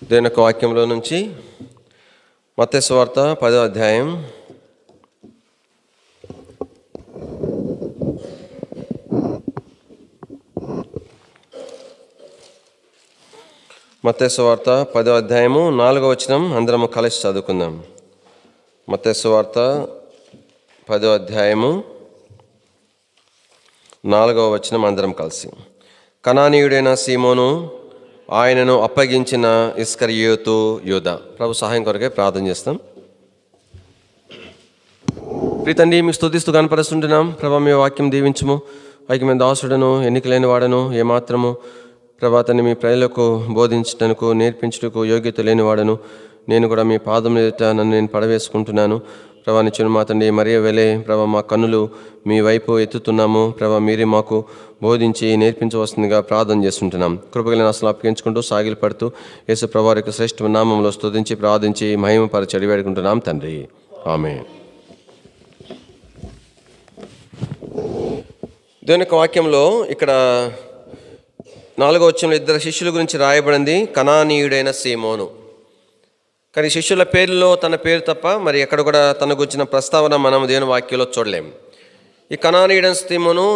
దేవుని యొక్క వాక్యంలో నుంచి మత్తయి సువార్త 10వ అధ్యాయం మత్తయి సువార్త 10వ అధ్యాయము 4వ వచనం అందరము కలిసి చదువుకుందాం. మత్తయి సువార్త 10వ అధ్యాయము 4వ వచనం అందరం కలిసి. కనానీయుడైన సీమోను, ఆయనను అప్పగించిన ఇస్కరియోతు యూదా. ప్రభు సహాయం కొరకే ప్రార్థన చేస్తాం. ప్రీతండి, మీకు స్తుతిస్తూ కనపరుస్తుంటున్నాం. ప్రభా, మీ వాక్యం దీవించుము. వాక్యం దాసుడను, ఎన్నికలేని వాడను, ఏమాత్రము ప్రభా తన్ని మీ ప్రజలకు బోధించటకు నేర్పించుటకు యోగ్యత లేనివాడను. నేను కూడా మీ పాదం ఎదుట నన్ను నేను పడవేసుకుంటున్నాను. ప్రభా, నిచ్చిన మా తండ్రి మరియ వెలే ప్రభా, మా కన్నులు మీ వైపు ఎత్తుతున్నాము. ప్రభా, మీరే మాకు బోధించి నేర్పించవలసిందిగా ప్రార్థన చేస్తుంటున్నాం. కృపగలిని అసలు అప్పగించుకుంటూ సాగిలు పడుతూ యేసు ప్రభువారి యొక్క శ్రేష్ఠ నామంలో స్తుతించి ప్రార్థించి మహిమపరచి అడివేడుకుంటున్నాం తండ్రి, ఆమేన్. దేవుని యొక్క వాక్యంలో ఇక్కడ 4వ వచనంలో ఇద్దరు శిష్యుల గురించి రాయబడింది, కనానీయుడైన సీమోను. కానీ శిష్యుల పేర్లలో తన పేరు తప్ప మరి ఎక్కడ కూడా తన గురించిన ప్రస్తావన మనం దేవుని వాక్యంలో చూడలేం. ఈ కనానీయుడైన సీమోను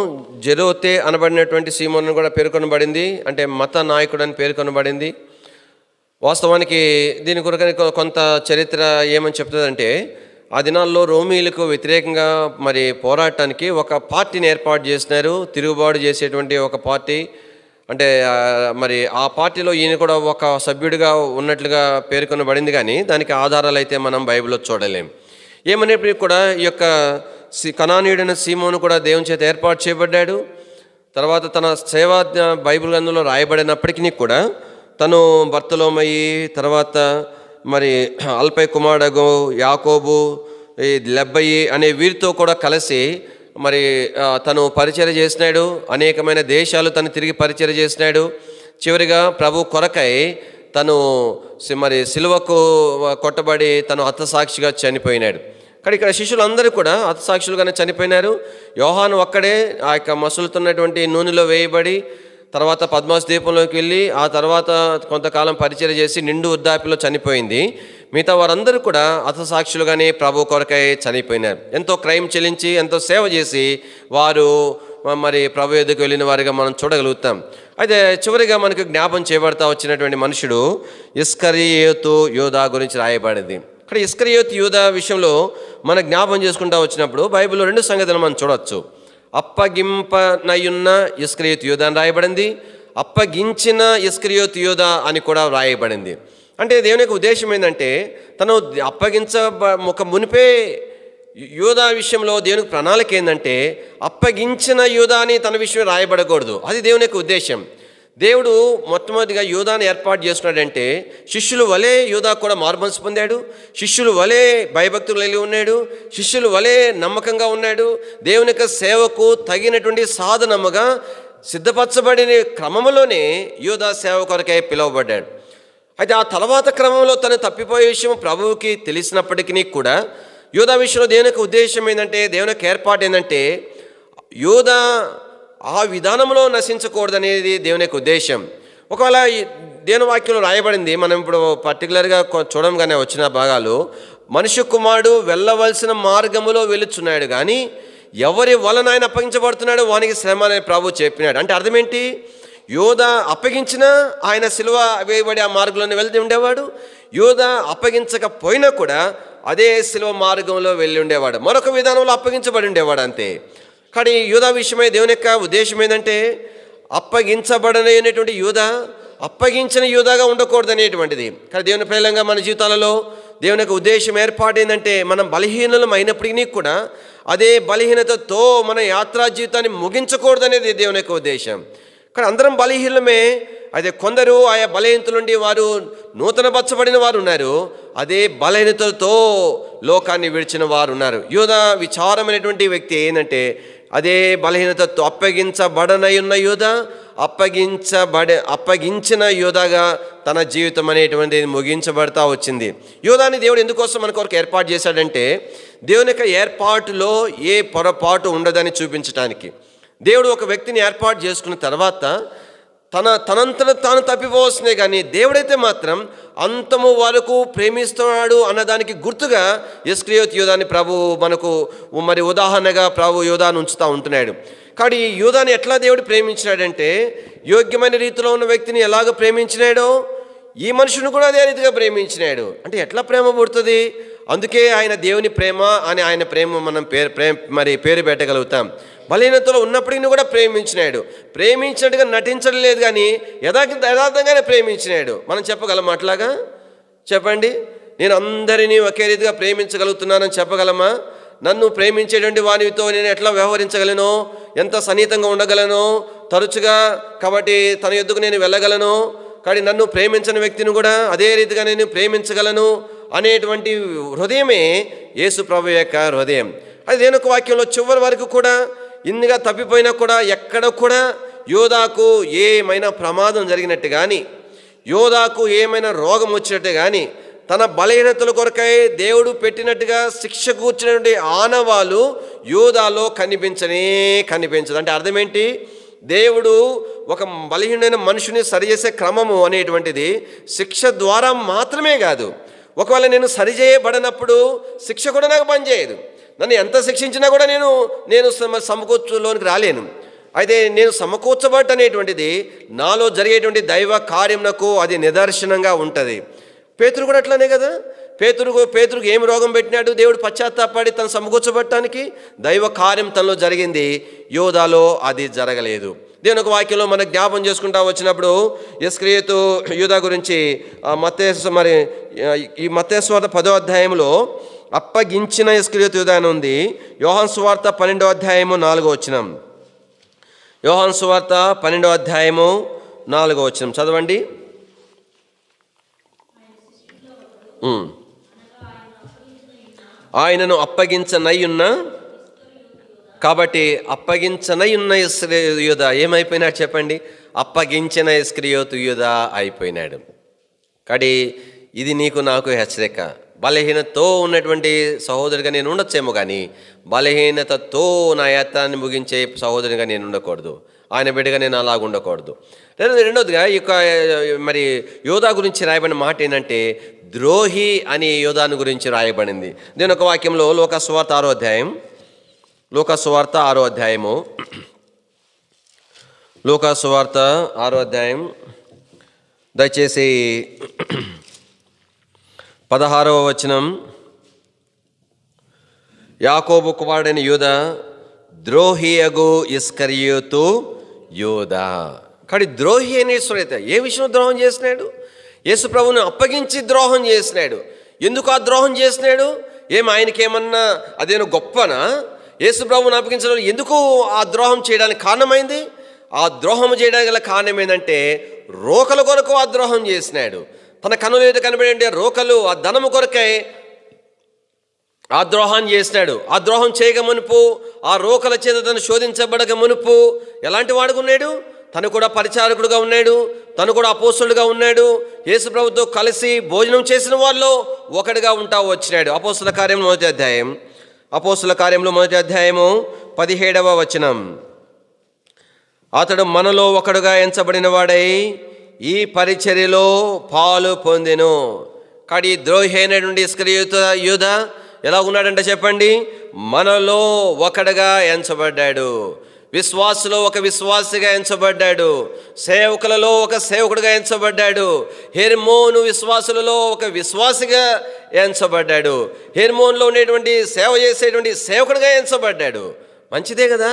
జెరోతే అనబడినటువంటి సీమోను కూడా పేర్కొనబడింది, అంటే మత నాయకుడు అని పేర్కొనబడింది. వాస్తవానికి దీని కొరకు కొంత చరిత్ర ఏమని చెప్తుందంటే, ఆ దినాల్లో రోమీలకు వ్యతిరేకంగా మరి పోరాటానికి ఒక పార్టీని ఏర్పాటు చేసినారు. తిరుగుబాటు చేసేటువంటి ఒక పార్టీ. అంటే మరి ఆ పార్టీలో ఈయన కూడా ఒక సభ్యుడిగా ఉన్నట్లుగా పేర్కొనబడింది, కానీ దానికి ఆధారాలు అయితే మనం బైబిల్లో చూడలేం. ఏమనేప్పటికీ కూడా ఈ యొక్క కనానీయుడైన సీమోను కూడా దేవుని చేత ఏర్పాటు చేయబడ్డాడు. తర్వాత తన సేవా బైబిల్ గ్రంథంలో రాయబడినప్పటికీ కూడా తను బర్తలోమయి, తర్వాత మరి అల్పై కుమారుడు యాకోబు, ఈ లెబ్బయి అనే వీరితో కూడా కలిసి మరి తను పరిచర్య చేసినాడు. అనేకమైన దేశాలు తను తిరిగి పరిచర్య చేసినాడు. చివరిగా ప్రభు కొరకై తను మరి సిలువకు కొట్టబడి తను హతసాక్షిగా చనిపోయినాడు. కానీ ఇక్కడ శిష్యులందరూ కూడా హతసాక్షులుగానే చనిపోయినారు. యోహాను ఒక్కడే ఆ యొక్క మసులుతున్నటువంటి నూనెలో వేయబడి తర్వాత పద్మాసు ద్వీపంలోకి వెళ్ళి ఆ తర్వాత కొంతకాలం పరిచర్య చేసి నిండు వృద్ధాప్యలో చనిపోయింది. మిగతా వారందరూ కూడా హతసాక్షులుగానే ప్రభు కొరకై చనిపోయినారు. ఎంతో క్రైమ్ చెల్లించి ఎంతో సేవ చేసి వారు మరి ప్రభు ఎదుకు వెళ్ళిన వారిగా మనం చూడగలుగుతాం. అయితే చివరిగా మనకు జ్ఞాపం చేయబడతా వచ్చినటువంటి మనుషుడు ఇస్కరియోతు యూదా గురించి రాయబడింది. ఇక్కడ ఇస్కరియోతు యూదా విషయంలో మన జ్ఞాపం చేసుకుంటూ వచ్చినప్పుడు బైబిల్లో 2 సంగతులు మనం చూడవచ్చు. అప్పగింపనయున్న ఇస్కరియోతు యూదా అని రాయబడింది, అప్పగించిన ఇస్కరియోతు యూదా అని కూడా రాయబడింది. అంటే దేవుని యొక్క ఉద్దేశం ఏంటంటే, తను ఒక మునిపే యూదా విషయంలో దేవునికి ప్రణాళిక ఏంటంటే అప్పగించిన యూదాని తన విషయం రాయబడకూడదు. అది దేవుని యొక్క ఉద్దేశం. దేవుడు మొట్టమొదటిగా యూదాని ఏర్పాటు చేసుకున్నాడంటే శిష్యులు వలె యూదా కూడా మారుమనసు పొందాడు. శిష్యులు వలె భయభక్తులు కలిగి ఉన్నాడు. శిష్యులు వలె నమ్మకంగా ఉన్నాడు. దేవుని యొక్క సేవకు తగినటువంటి సాధనముగా సిద్ధపరచబడిన క్రమంలోనే యూదా సేవ కొరకై పిలువబడ్డాడు. అయితే ఆ తర్వాత క్రమంలో తను తప్పిపోయే విషయం ప్రభువుకి తెలిసినప్పటికీ కూడా యూదా విషయంలో దేవుని యొక్క ఉద్దేశం ఏంటంటే, దేవుని యొక్క ఏర్పాటు ఏంటంటే యూదా ఆ విధానంలో నశించకూడదనేది దేవుని యొక్క ఉద్దేశం. ఒకవేళ దేవుని వాక్యంలో రాయబడింది, మనం ఇప్పుడు పర్టికులర్గా చూడంగానే వచ్చిన భాగాలు, మనుష్య కుమారుడు వెళ్ళవలసిన మార్గములో వెళుచున్నాడు, కానీ ఎవరి వలన ఆయన అప్పగించబడుతున్నాడు వానికి శ్రమ అనే ప్రభు చెప్పినాడు. అంటే అర్థం ఏంటి? యూదా అప్పగించినా ఆయన సిలువ వేయబడి ఆ మార్గంలోనే వెళ్తూ ఉండేవాడు. యూదా అప్పగించకపోయినా కూడా అదే సిలువ మార్గంలో వెళ్ళి ఉండేవాడు, మరొక విధానంలో అప్పగించబడి ఉండేవాడు అంతే. కానీ యూదా విషయమై దేవుని యొక్క ఉద్దేశం ఏంటంటే అప్పగించబడనేటువంటి యూదా అప్పగించిన యూదాగా ఉండకూడదు అనేటువంటిది. కానీ దేవుని ప్రేలంగా మన జీవితాలలో దేవుని యొక్క ఉద్దేశం ఏర్పాటు ఏంటంటే, మనం బలహీనలం అయినప్పటికీ కూడా అదే బలహీనతతో మన యాత్రా జీవితాన్ని ముగించకూడదు అనేది దేవుని యొక్క ఉద్దేశం. కానీ అందరం బలహీనమే. అదే కొందరు ఆయా బలహీనతల నుండి వారు నూతనపరచబడిన వారు ఉన్నారు, అదే బలహీనతలతో లోకాన్ని విడిచిన వారు ఉన్నారు. యూదా విచారమైనటువంటి వ్యక్తి ఏంటంటే అదే బలహీనతతో అప్పగించబడనయున్న యూదా అప్పగించిన యూదాగా తన జీవితం అనేటువంటిది ముగించబడతా వచ్చింది. యూదాని దేవుడు ఎందుకోసం మన కొరకు ఏర్పాటు చేశాడంటే దేవుని యొక్క ఏర్పాటులో ఏ పొరపాటు ఉండదని చూపించడానికి. దేవుడు ఒక వ్యక్తిని ఏర్పాటు చేసుకున్న తర్వాత తనంతట తాను తప్పిపోవలసినే, కానీ దేవుడైతే మాత్రం అంతము వరకు ప్రేమిస్తున్నాడు అన్నదానికి గుర్తుగా ఇస్కరియోతు యూదాని ప్రభు మనకు మరి ఉదాహరణగా ప్రభు యూదాను ఉంచుతూ ఉంటున్నాడు. కాబట్టి ఈ యూదాని ఎట్లా దేవుడు ప్రేమించినాడంటే, యోగ్యమైన రీతిలో ఉన్న వ్యక్తిని ఎలాగ ప్రేమించినాడో ఈ మనుషుని కూడా అదే రీతిగా ప్రేమించినాడు. అంటే ఎట్లా ప్రేమ పుడుతుంది? అందుకే ఆయన దేవుని ప్రేమ అని ఆయన ప్రేమ మనం పేరు పెట్టగలుగుతాం. బలహీనతలో ఉన్నప్పటికీ కూడా ప్రేమించినాడు. ప్రేమించినట్టుగా నటించడం లేదు, కానీ యథార్థంగానే ప్రేమించినాడు. మనం చెప్పగలం అట్లాగా? చెప్పండి. నేను అందరినీ ఒకే రీతిగా ప్రేమించగలుగుతున్నానని చెప్పగలమా? నన్ను ప్రేమించేటువంటి వానితో నేను ఎట్లా వ్యవహరించగలను, ఎంత సన్నిహితంగా ఉండగలను, తరచుగా కాబట్టి తన యొద్దకు నేను వెళ్ళగలను, కానీ నన్ను ప్రేమించని వ్యక్తిని కూడా అదే రీతిగా నేను ప్రేమించగలను అనేటువంటి హృదయమే యేసు ప్రభు యొక్క హృదయం. అది దేనొక వాక్యంలో చివరి వరకు కూడా ఇన్నిగా తప్పిపోయినా కూడా ఎక్కడ కూడా యోధాకు ఏమైనా ప్రమాదం జరిగినట్టు కానీ, యోధాకు ఏమైనా రోగం వచ్చినట్టు కానీ, తన బలహీనతల కొరకై దేవుడు పెట్టినట్టుగా శిక్ష కూర్చున్నటువంటి ఆనవాలు యోధాలో కనిపించదు. అంటే అర్థం ఏంటి? దేవుడు ఒక బలహీనమైన మనుషుని సరిచేసే క్రమము అనేటువంటిది శిక్ష ద్వారా మాత్రమే కాదు. ఒకవేళ నేను సరిచేయబడినప్పుడు శిక్ష కూడా నాకు పనిచేయదు. నన్ను ఎంత శిక్షించినా కూడా నేను సమకూర్చులోనికి రాలేను. అయితే నేను సమకూర్చబట్టు అనేటువంటిది నాలో జరిగేటువంటి దైవ కార్యమునకు అది నిదర్శనంగా ఉంటుంది. పేతురు కూడా అట్లానే కదా. పేతురుకు ఏమి రోగం పెట్టినాడు? దేవుడు పశ్చాత్తాపడి తను సమకూర్చబట్టడానికి దైవ కార్యం తనలో జరిగింది. యోధాలో అది జరగలేదు. దేవుని ఒక వాక్యంలో మనం జ్ఞాపం చేసుకుంటా వచ్చినప్పుడు ఇస్కరియోతు యూదా గురించి ఈ మత్తయి సువార్త 10వ అధ్యాయంలో అప్పగించిన ఇస్కరియోతు యూదా అని ఉంది. యోహాను సువార్త 12వ అధ్యాయము 4వ వచనం. యోహాను సువార్త 12వ అధ్యాయము 4వ వచనం చదవండి. ఆయనను అప్పగించనయ్యున్న, కాబట్టి అప్పగించనయ్యున్న ఇస్కరియోతు యూదా ఏమైపోయినాడు చెప్పండి? అప్పగించిన ఇస్కరియోతు యూదా అయిపోయినాడు. కాబట్టి ఇది నీకు నాకు హెచ్చరిక. బలహీనతతో ఉన్నటువంటి సహోదరుడిగా నేను ఉండొచ్చేమో, కానీ బలహీనతతో నా యాత్రాన్ని ముగించే సహోదరుడిగా నేను ఉండకూడదు. ఆయన బిడ్డగా నేను అలాగ ఉండకూడదు. రెండోదిగా ఈ యొక్క మరి యోధా గురించి రాయబడిన మాట ఏంటంటే, ద్రోహి అనే యోధాను గురించి రాయబడింది. దీని ఒక వాక్యంలో లోకసువార్త 6వ అధ్యాయం, లోకసువార్త 6వ అధ్యాయము, లోకసువార్త 6వ అధ్యాయం దయచేసి 16వ వచనం. యాకోబు కుమారుడైన యూదా ద్రోహియగు ఇస్కరియోతు యూదా. కానీ ద్రోహి అనేశ్వరైతే ఏ విషయంలో ద్రోహం చేసినాడు? యేసు ప్రభువును అప్పగించి ద్రోహం చేసినాడు. ఎందుకు ఆ ద్రోహం చేసినాడు? ఆయనకేమన్నా అదేనో గొప్పనా? యేసు ప్రభువును అప్పగించడం ఎందుకు ఆ ద్రోహం చేయడానికి కారణమైంది? ఆ ద్రోహం చేయడానికి గల కారణం ఏంటంటే, రోకల కొరకు ఆ ద్రోహం చేసినాడు. తన కన్నుల ఎదుట కనబడే రోకలు ఆ ధనము కొరకై ఆ ద్రోహాన్ని చేసినాడు. ఆ ద్రోహం చేయక మునుపు, ఆ రోకల చేత తను శోధించబడక మునుపు ఎలాంటి వాడుగా ఉన్నాడు? తను కూడా పరిచారకుడుగా ఉన్నాడు, తను కూడా అపోస్తలుడుగా ఉన్నాడు. యేసు ప్రభుతో కలిసి భోజనం చేసిన వాళ్ళు ఒకటిగా ఉంటా వచ్చినాడు. అపోస్తల కార్యం 1వ అధ్యాయం, అపోస్తల కార్యంలో 1వ అధ్యాయము 17వ వచనం. అతడు మనలో ఒకడుగా ఎంచబడిన వాడై ఈ పరిచర్యలో పాలు పొందెను. కానీ ద్రోహి అయినటువంటి ఇస్కరియోతు యూదా ఎలా ఉన్నాడంటే చెప్పండి, మనలో ఒకడుగా ఎంచబడ్డాడు, విశ్వాసులో ఒక విశ్వాసిగా ఎంచబడ్డాడు, సేవకులలో ఒక సేవకుడిగా ఎంచబడ్డాడు, హెర్మోను విశ్వాసులలో ఒక విశ్వాసిగా ఎంచబడ్డాడు, హెర్మోన్లో ఉండేటువంటి సేవ చేసేటువంటి సేవకుడిగా ఎంచబడ్డాడు. మంచిదే కదా.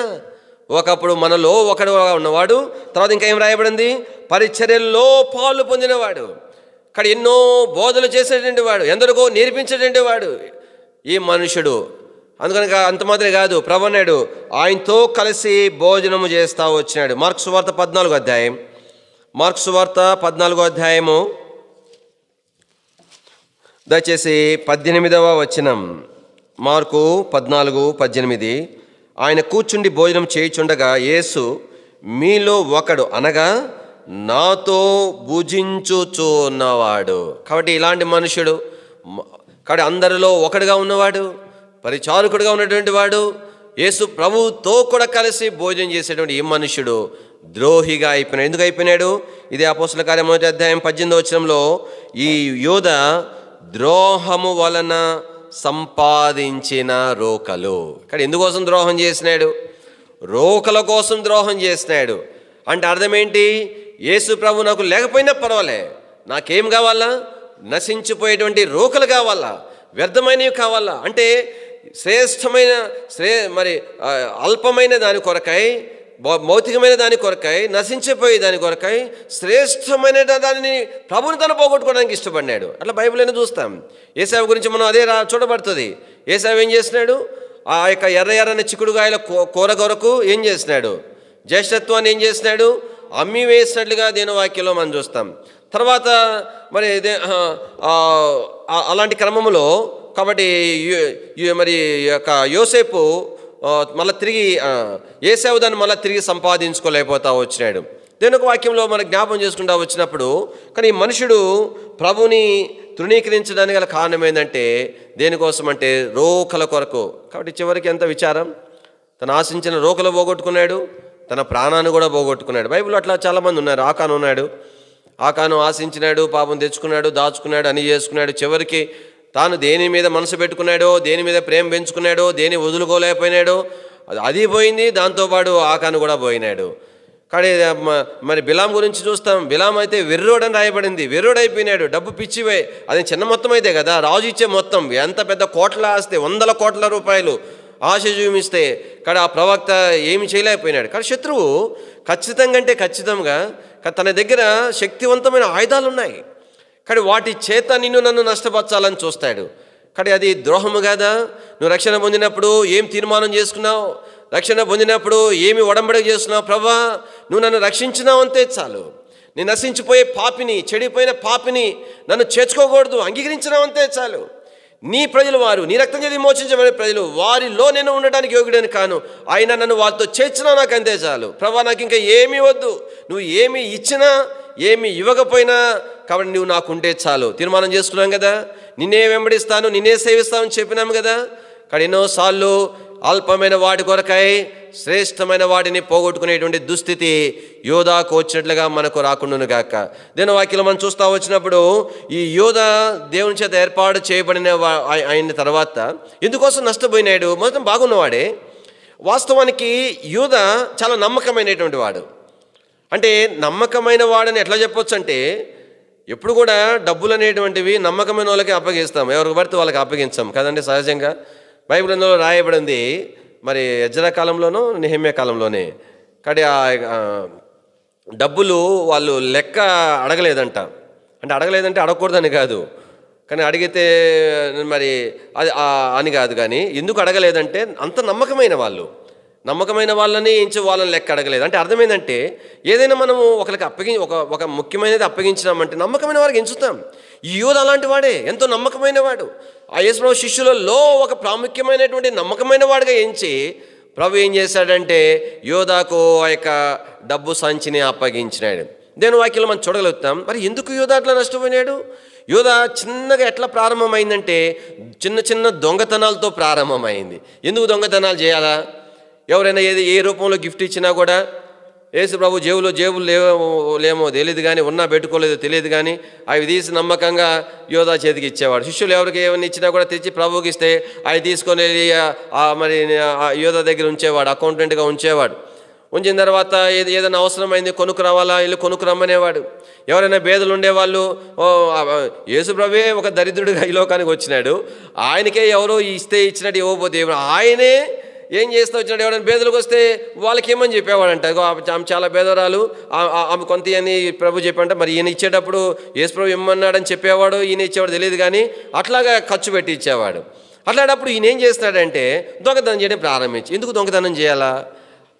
ఒకప్పుడు మనలో ఒకడుగా ఉన్నవాడు, తర్వాత ఇంకా ఏం రాయబడింది? పరిచర్యల్లో పాలు పొందినవాడు. ఇక్కడ ఎన్నో బోధలు చేసేటువంటి వాడు, ఎందరికో నేర్పించేటువంటి వాడు ఈ మనుషుడు. అందుకని అంత మాత్రమే కాదు, ప్రభు అన్నాడు ఆయనతో కలిసి భోజనము చేస్తూ వచ్చినాడు. మార్కు సువార్త 14వ అధ్యాయం, మార్కు సువార్త 14వ అధ్యాయము దయచేసి 18వ వచనం. మార్కు 14:18. ఆయన కూర్చుండి భోజనం చేయుచుండగా యేసు, మీలో ఒకడు అనగా నాతో భుజించుచున్నవాడు. కాబట్టి ఇలాంటి మనుషుడు, కాబట్టి అందరిలో ఒకడుగా ఉన్నవాడు, పరిచారకుడుగా ఉన్నటువంటి వాడు, యేసు ప్రభువుతో కూడా కలిసి భోజనం చేసేటువంటి ఈ మనుషుడు ద్రోహిగా అయిపోయినాడు. ఎందుకు అయిపోయినాడు? ఇదే అపోస్తల కార్యం 1వ అధ్యాయం 18వ వచనంలో ఈ యూద ద్రోహము వలన సంపాదించిన రోకలు. ఇక్కడ ఎందుకోసం ద్రోహం చేసినాడు? రోకల కోసం ద్రోహం చేసినాడు. అంటే అర్థం ఏంటి? యేసు ప్రభు నాకు లేకపోయినా పర్వాలే, నాకేం కావాలా? నశించిపోయేటువంటి రోకలు కావాలా, వ్యర్థమైనవి కావాలా. అంటే శ్రేష్టమైన అల్పమైన దాని కొరకై, భౌతికమైన దాని కొరకై, నశించిపోయే దాని కొరకై శ్రేష్టమైన దానిని ప్రభుని తను పోగొట్టుకోవడానికి ఇష్టపడినాడు. అట్లా బైబిల్ని చూస్తాం. ఏశావు గురించి మనం అదే చూడబడుతుంది. ఏశావు ఏం చేసినాడు? ఆ యొక్క ఎర్రని చిక్కుడుగాయల కూర కొరకు ఏం చేసినాడు? జ్యేష్ఠత్వాన్ని ఏం చేసినాడు? అమ్మి వేసినట్లుగా దేని వాక్యంలో మనం చూస్తాం. తర్వాత మరి అలాంటి క్రమంలో కాబట్టి మరి యొక్క యోసేపు మళ్ళీ తిరిగి ఏశావు దాన్ని మళ్ళీ తిరిగి సంపాదించుకోలేకపోతా వచ్చినాడు. దేని ఒక వాక్యంలో మనకు జ్ఞాపం చేసుకుంటా వచ్చినప్పుడు, కానీ ఈ మనుషుడు ప్రభుని తృణీకరించడానికి గల కారణం ఏంటంటే దేనికోసం అంటే రోకల కొరకు. కాబట్టి చివరికి ఎంత విచారం, తను ఆశించిన రోకలు పోగొట్టుకున్నాడు, తన ప్రాణాన్ని కూడా పోగొట్టుకున్నాడు. బైబిల్లో అట్లా చాలామంది ఉన్నారు. ఆకాను ఉన్నాడు. ఆకాను ఆశించినాడు, పాపం తెచ్చుకున్నాడు, దాచుకున్నాడు, అని చేసుకున్నాడు. చివరికి తాను దేని మీద మనసు పెట్టుకున్నాడో, దేని మీద ప్రేమ పెంచుకున్నాడో, దేని వదులుకోలేకపోయినాడో అది పోయింది, దాంతోపాటు ఆకాను కూడా పోయినాడు. కానీ మరి బిలాం గురించి చూస్తాం. బిలాం అయితే వెర్రోడని రాయబడింది. వెర్రోడైపోయినాడు. డబ్బు పిచ్చివే. అది చిన్న మొత్తం అయితే కదా, రాజు ఇచ్చే మొత్తం. ఎంత పెద్ద కోట్ల ఆస్తి, 100 కోట్ల రూపాయలు ఆశ చూపిస్తే కానీ ఆ ప్రవక్త ఏమి చేయలేకపోయినాడు. కానీ శత్రువు ఖచ్చితంగా తన దగ్గర శక్తివంతమైన ఆయుధాలు ఉన్నాయి. కానీ వాటి చేత నన్ను నష్టపరచాలని చూస్తాడు. కానీ అది ద్రోహము కదా. నువ్వు రక్షణ పొందినప్పుడు ఏం తీర్మానం చేసుకున్నావు? రక్షణ పొందినప్పుడు ఏమి ఒడంబడిక చేస్తున్నావు? ప్రభా, నువ్వు నన్ను రక్షించినావు అంతే చాలు. నేను నశించిపోయే పాపిని, చెడిపోయిన పాపిని నన్ను చేర్చుకోకూడదు, అంగీకరించినావంతే చాలు. నీ ప్రజలు వారు, నీ రక్తం చేసి మోచించబడిన ప్రజలు, వారిలో నేను ఉండడానికి యోగ్యుడని కాను, ఆయన నన్ను వాళ్ళతో చేర్చినా నాకు అంతే చాలు. ప్రభా, నాకు ఇంకా ఏమీ వద్దు. నువ్వు ఏమి ఇచ్చినా ఏమి ఇవ్వకపోయినా కాబట్టి నువ్వు నాకు ఉంటే చాలు. తీర్మానం చేసుకున్నాం కదా, నిన్నే వెంబడిస్తాను, నిన్నే సేవిస్తామని చెప్పినాము కదా. కానీ ఎన్నోసార్లు అల్పమైన వాటి కొరకై శ్రేష్టమైన వాటిని పోగొట్టుకునేటువంటి దుస్థితి యోధాకు వచ్చినట్లుగా మనకు రాకుండాను గాక. దేని వాక్యంలో మనం చూస్తూ వచ్చినప్పుడు ఈ యోధ దేవుని చేత ఏర్పాటు చేయబడిన అయిన తర్వాత ఎందుకోసం నష్టపోయినాడు? మొత్తం బాగున్నవాడే. వాస్తవానికి యోధ చాలా నమ్మకమైనటువంటి వాడు. అంటే నమ్మకమైన వాడని ఎట్లా చెప్పొచ్చు అంటే, ఎప్పుడు కూడా డబ్బులు అనేటువంటివి నమ్మకమైన వాళ్ళకి అప్పగిస్తాం, ఎవరికి పడితే వాళ్ళకి అప్పగించాం కదండి. సహజంగా బైబిల్ గ్రంథంలో రాయబడింది మరి ఎజ్రా కాలంలోనూ నెహెమ్యా కాలంలోనే. కానీ డబ్బులు వాళ్ళు లెక్క అడగలేదంట. అంటే అడగకూడదని కాదు, కానీ అడిగితే మరి అది అని కాదు. కానీ ఎందుకు అడగలేదంటే అంత నమ్మకమైన వాళ్ళని ఎంచి వాళ్ళని లెక్క అడగలేదు. అంటే అర్థమైందంటే ఏదైనా మనము ఒకరికి ఒక ముఖ్యమైనది అప్పగించినామంటే నమ్మకమైన వారికి ఎంచుతాం. ఈ యోధ అలాంటి వాడే, ఎంతో నమ్మకమైన వాడు. ఆ యేసు ప్రభు శిష్యులలో ఒక ప్రాముఖ్యమైనటువంటి నమ్మకమైన వాడిగా ఎంచి ప్రభు ఏం చేశాడంటే యోధాకు ఆ యొక్క డబ్బు సంచిని అప్పగించినాడు. దేని వాక్యంలో మనం చూడగలుగుతాం. మరి ఎందుకు యోధ అట్లా నష్టపోయినాడు? యోధ చిన్నగా ఎట్లా ప్రారంభమైందంటే చిన్న దొంగతనాలతో ప్రారంభమైంది. ఎందుకు దొంగతనాలు చేయాలా? ఎవరైనా ఏ రూపంలో గిఫ్ట్ ఇచ్చినా కూడా యేసు ప్రభు జేబులు లేమో తెలియదు కానీ, ఉన్నా పెట్టుకోలేదో తెలియదు కానీ అవి తీసి నమ్మకంగా యోధా చేతికి ఇచ్చేవాడు. శిష్యులు ఎవరికి ఏమైనా ఇచ్చినా కూడా తెచ్చి ప్రభుకి ఇస్తే అవి తీసుకొని వెళ్ళి మరి యోధా దగ్గర ఉంచేవాడు, అకౌంటెంట్గా ఉంచేవాడు. ఉంచిన తర్వాత ఏదైనా అవసరమైంది కొనుక్కు రావాలా, వెళ్ళి కొనుక్కు రమ్మనేవాడు. ఎవరైనా పేదలు ఉండేవాళ్ళు, యేసు ప్రభువే ఒక దరిద్రుడిగా ఈ లోకానికి వచ్చినాడు, ఆయనకే ఎవరో ఇచ్చినట్టు ఇవ్వకపోతే ఆయనే ఏం చేస్తూ వచ్చినాడు? ఎవరైనా పేదలకు వస్తే వాళ్ళకి ఏమని చెప్పేవాడంట, ఆమె చాలా పేదరాలు, ఆమె కొంత అని ప్రభు చెప్పంట. మరి ఈయన ఇచ్చేటప్పుడు యేసు ప్రభు ఇమ్మన్నాడని చెప్పేవాడు, ఈయన ఇచ్చేవాడు తెలియదు కానీ అట్లాగా ఖర్చు పెట్టి ఇచ్చేవాడు. అట్లాంటప్పుడు ఈయన ఏం చేస్తున్నాడంటే దొంగతనం చేయడం ప్రారంభించి. ఎందుకు దొంగతనం చేయాలా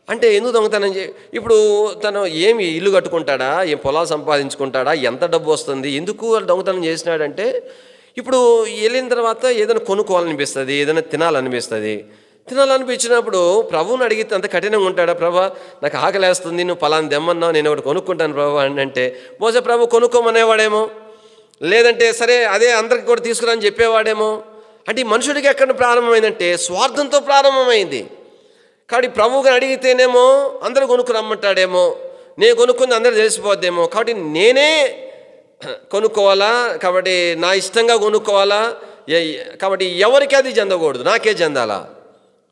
అంటే, ఎందుకు దొంగతనం ఇప్పుడు తను ఏమి ఇల్లు కట్టుకుంటాడా, ఏం పొలాలు సంపాదించుకుంటాడా, ఎంత డబ్బు వస్తుంది, ఎందుకు దొంగతనం చేసినాడంటే ఇప్పుడు వెళ్ళిన తర్వాత ఏదైనా కొనుక్కోవాలనిపిస్తుంది, ఏదైనా తినాలనిపించినప్పుడు ప్రభువుని అడిగితే అంత కఠినంగా ఉంటాడా? ప్రభా, నాకు ఆకలేస్తుంది, నువ్వు పలానా దెమ్మన్నావు, నేను ఒకటి కొనుక్కుంటాను ప్రభు అని అంటే బహుశా ప్రభు కొనుక్కోమనేవాడేమో, లేదంటే సరే అదే అందరికి కూడా తీసుకురాని చెప్పేవాడేమో. అంటే ఈ మనుషుడికి ఎక్కడ ప్రారంభమైందంటే స్వార్థంతో ప్రారంభమైంది. కాబట్టి ప్రభువుగా అడిగితేనేమో అందరూ కొనుక్కు రమ్మంటాడేమో, నేను కొనుక్కుంది అందరూ తెలిసిపోద్దేమో, కాబట్టి నేనే కొనుక్కోవాలా, కాబట్టి నా ఇష్టంగా కొనుక్కోవాలా, కాబట్టి ఎవరికి అది చెందకూడదు, నాకే చెందాలా.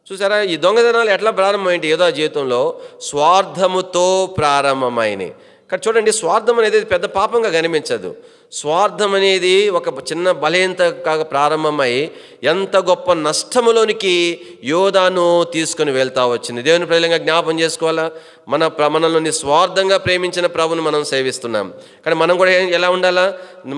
చూసారా, ఈ దొంగతనాలు ఎట్లా ప్రారంభమైంది? యోధా జీవితంలో స్వార్థముతో ప్రారంభమైనవి. కానీ చూడండి, స్వార్థం అనేది పెద్ద పాపంగా కనిపించదు. స్వార్థం అనేది ఒక చిన్న బలహీనత కాగా ప్రారంభమై ఎంత గొప్ప నష్టములోనికి యోధాను తీసుకొని వెళ్తా వచ్చింది. దేవుని ప్రజలంగా జ్ఞాపం చేసుకోవాలా, మనల్ని స్వార్థంగా ప్రేమించిన ప్రభుని మనం సేవిస్తున్నాం. కానీ మనం కూడా ఎలా ఉండాలా?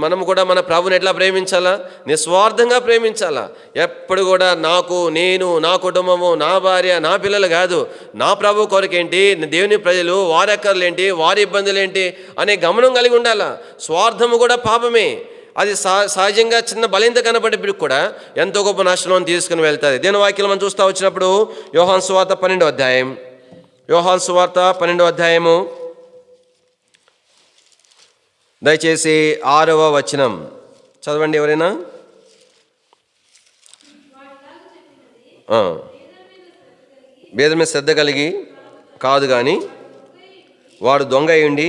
మనం కూడా మన ప్రభుని ఎట్లా ప్రేమించాలా? నిస్వార్థంగా ప్రేమించాలా. ఎప్పుడు కూడా నాకు, నేను, నా కుటుంబము, నా భార్య, నా పిల్లలు కాదు, నా ప్రభు కొరకేంటి, దేవుని ప్రజలు, వారి అక్కర్లేంటి, వారి ఇబ్బందులేంటి అనే గమనం కలిగి ఉండాలా. స్వార్థము కూడా పాపమే. అది సహజంగా చిన్న బలహీనత కనబడేప్పటికి కూడా ఎంతో గొప్ప నాశనం తీసుకుని వెళ్తుంది. దేవుని వాక్యం మనం చూస్తూ వచ్చినప్పుడు యోహాను సువార్త 12వ అధ్యాయం, యోహాను సువార్త 12వ అధ్యాయము దయచేసి 6వ వచనం చదవండి ఎవరైనా. భేదం మీద శ్రద్ధ కలిగి కాదు కానీ వాడు దొంగ అయ్యుండి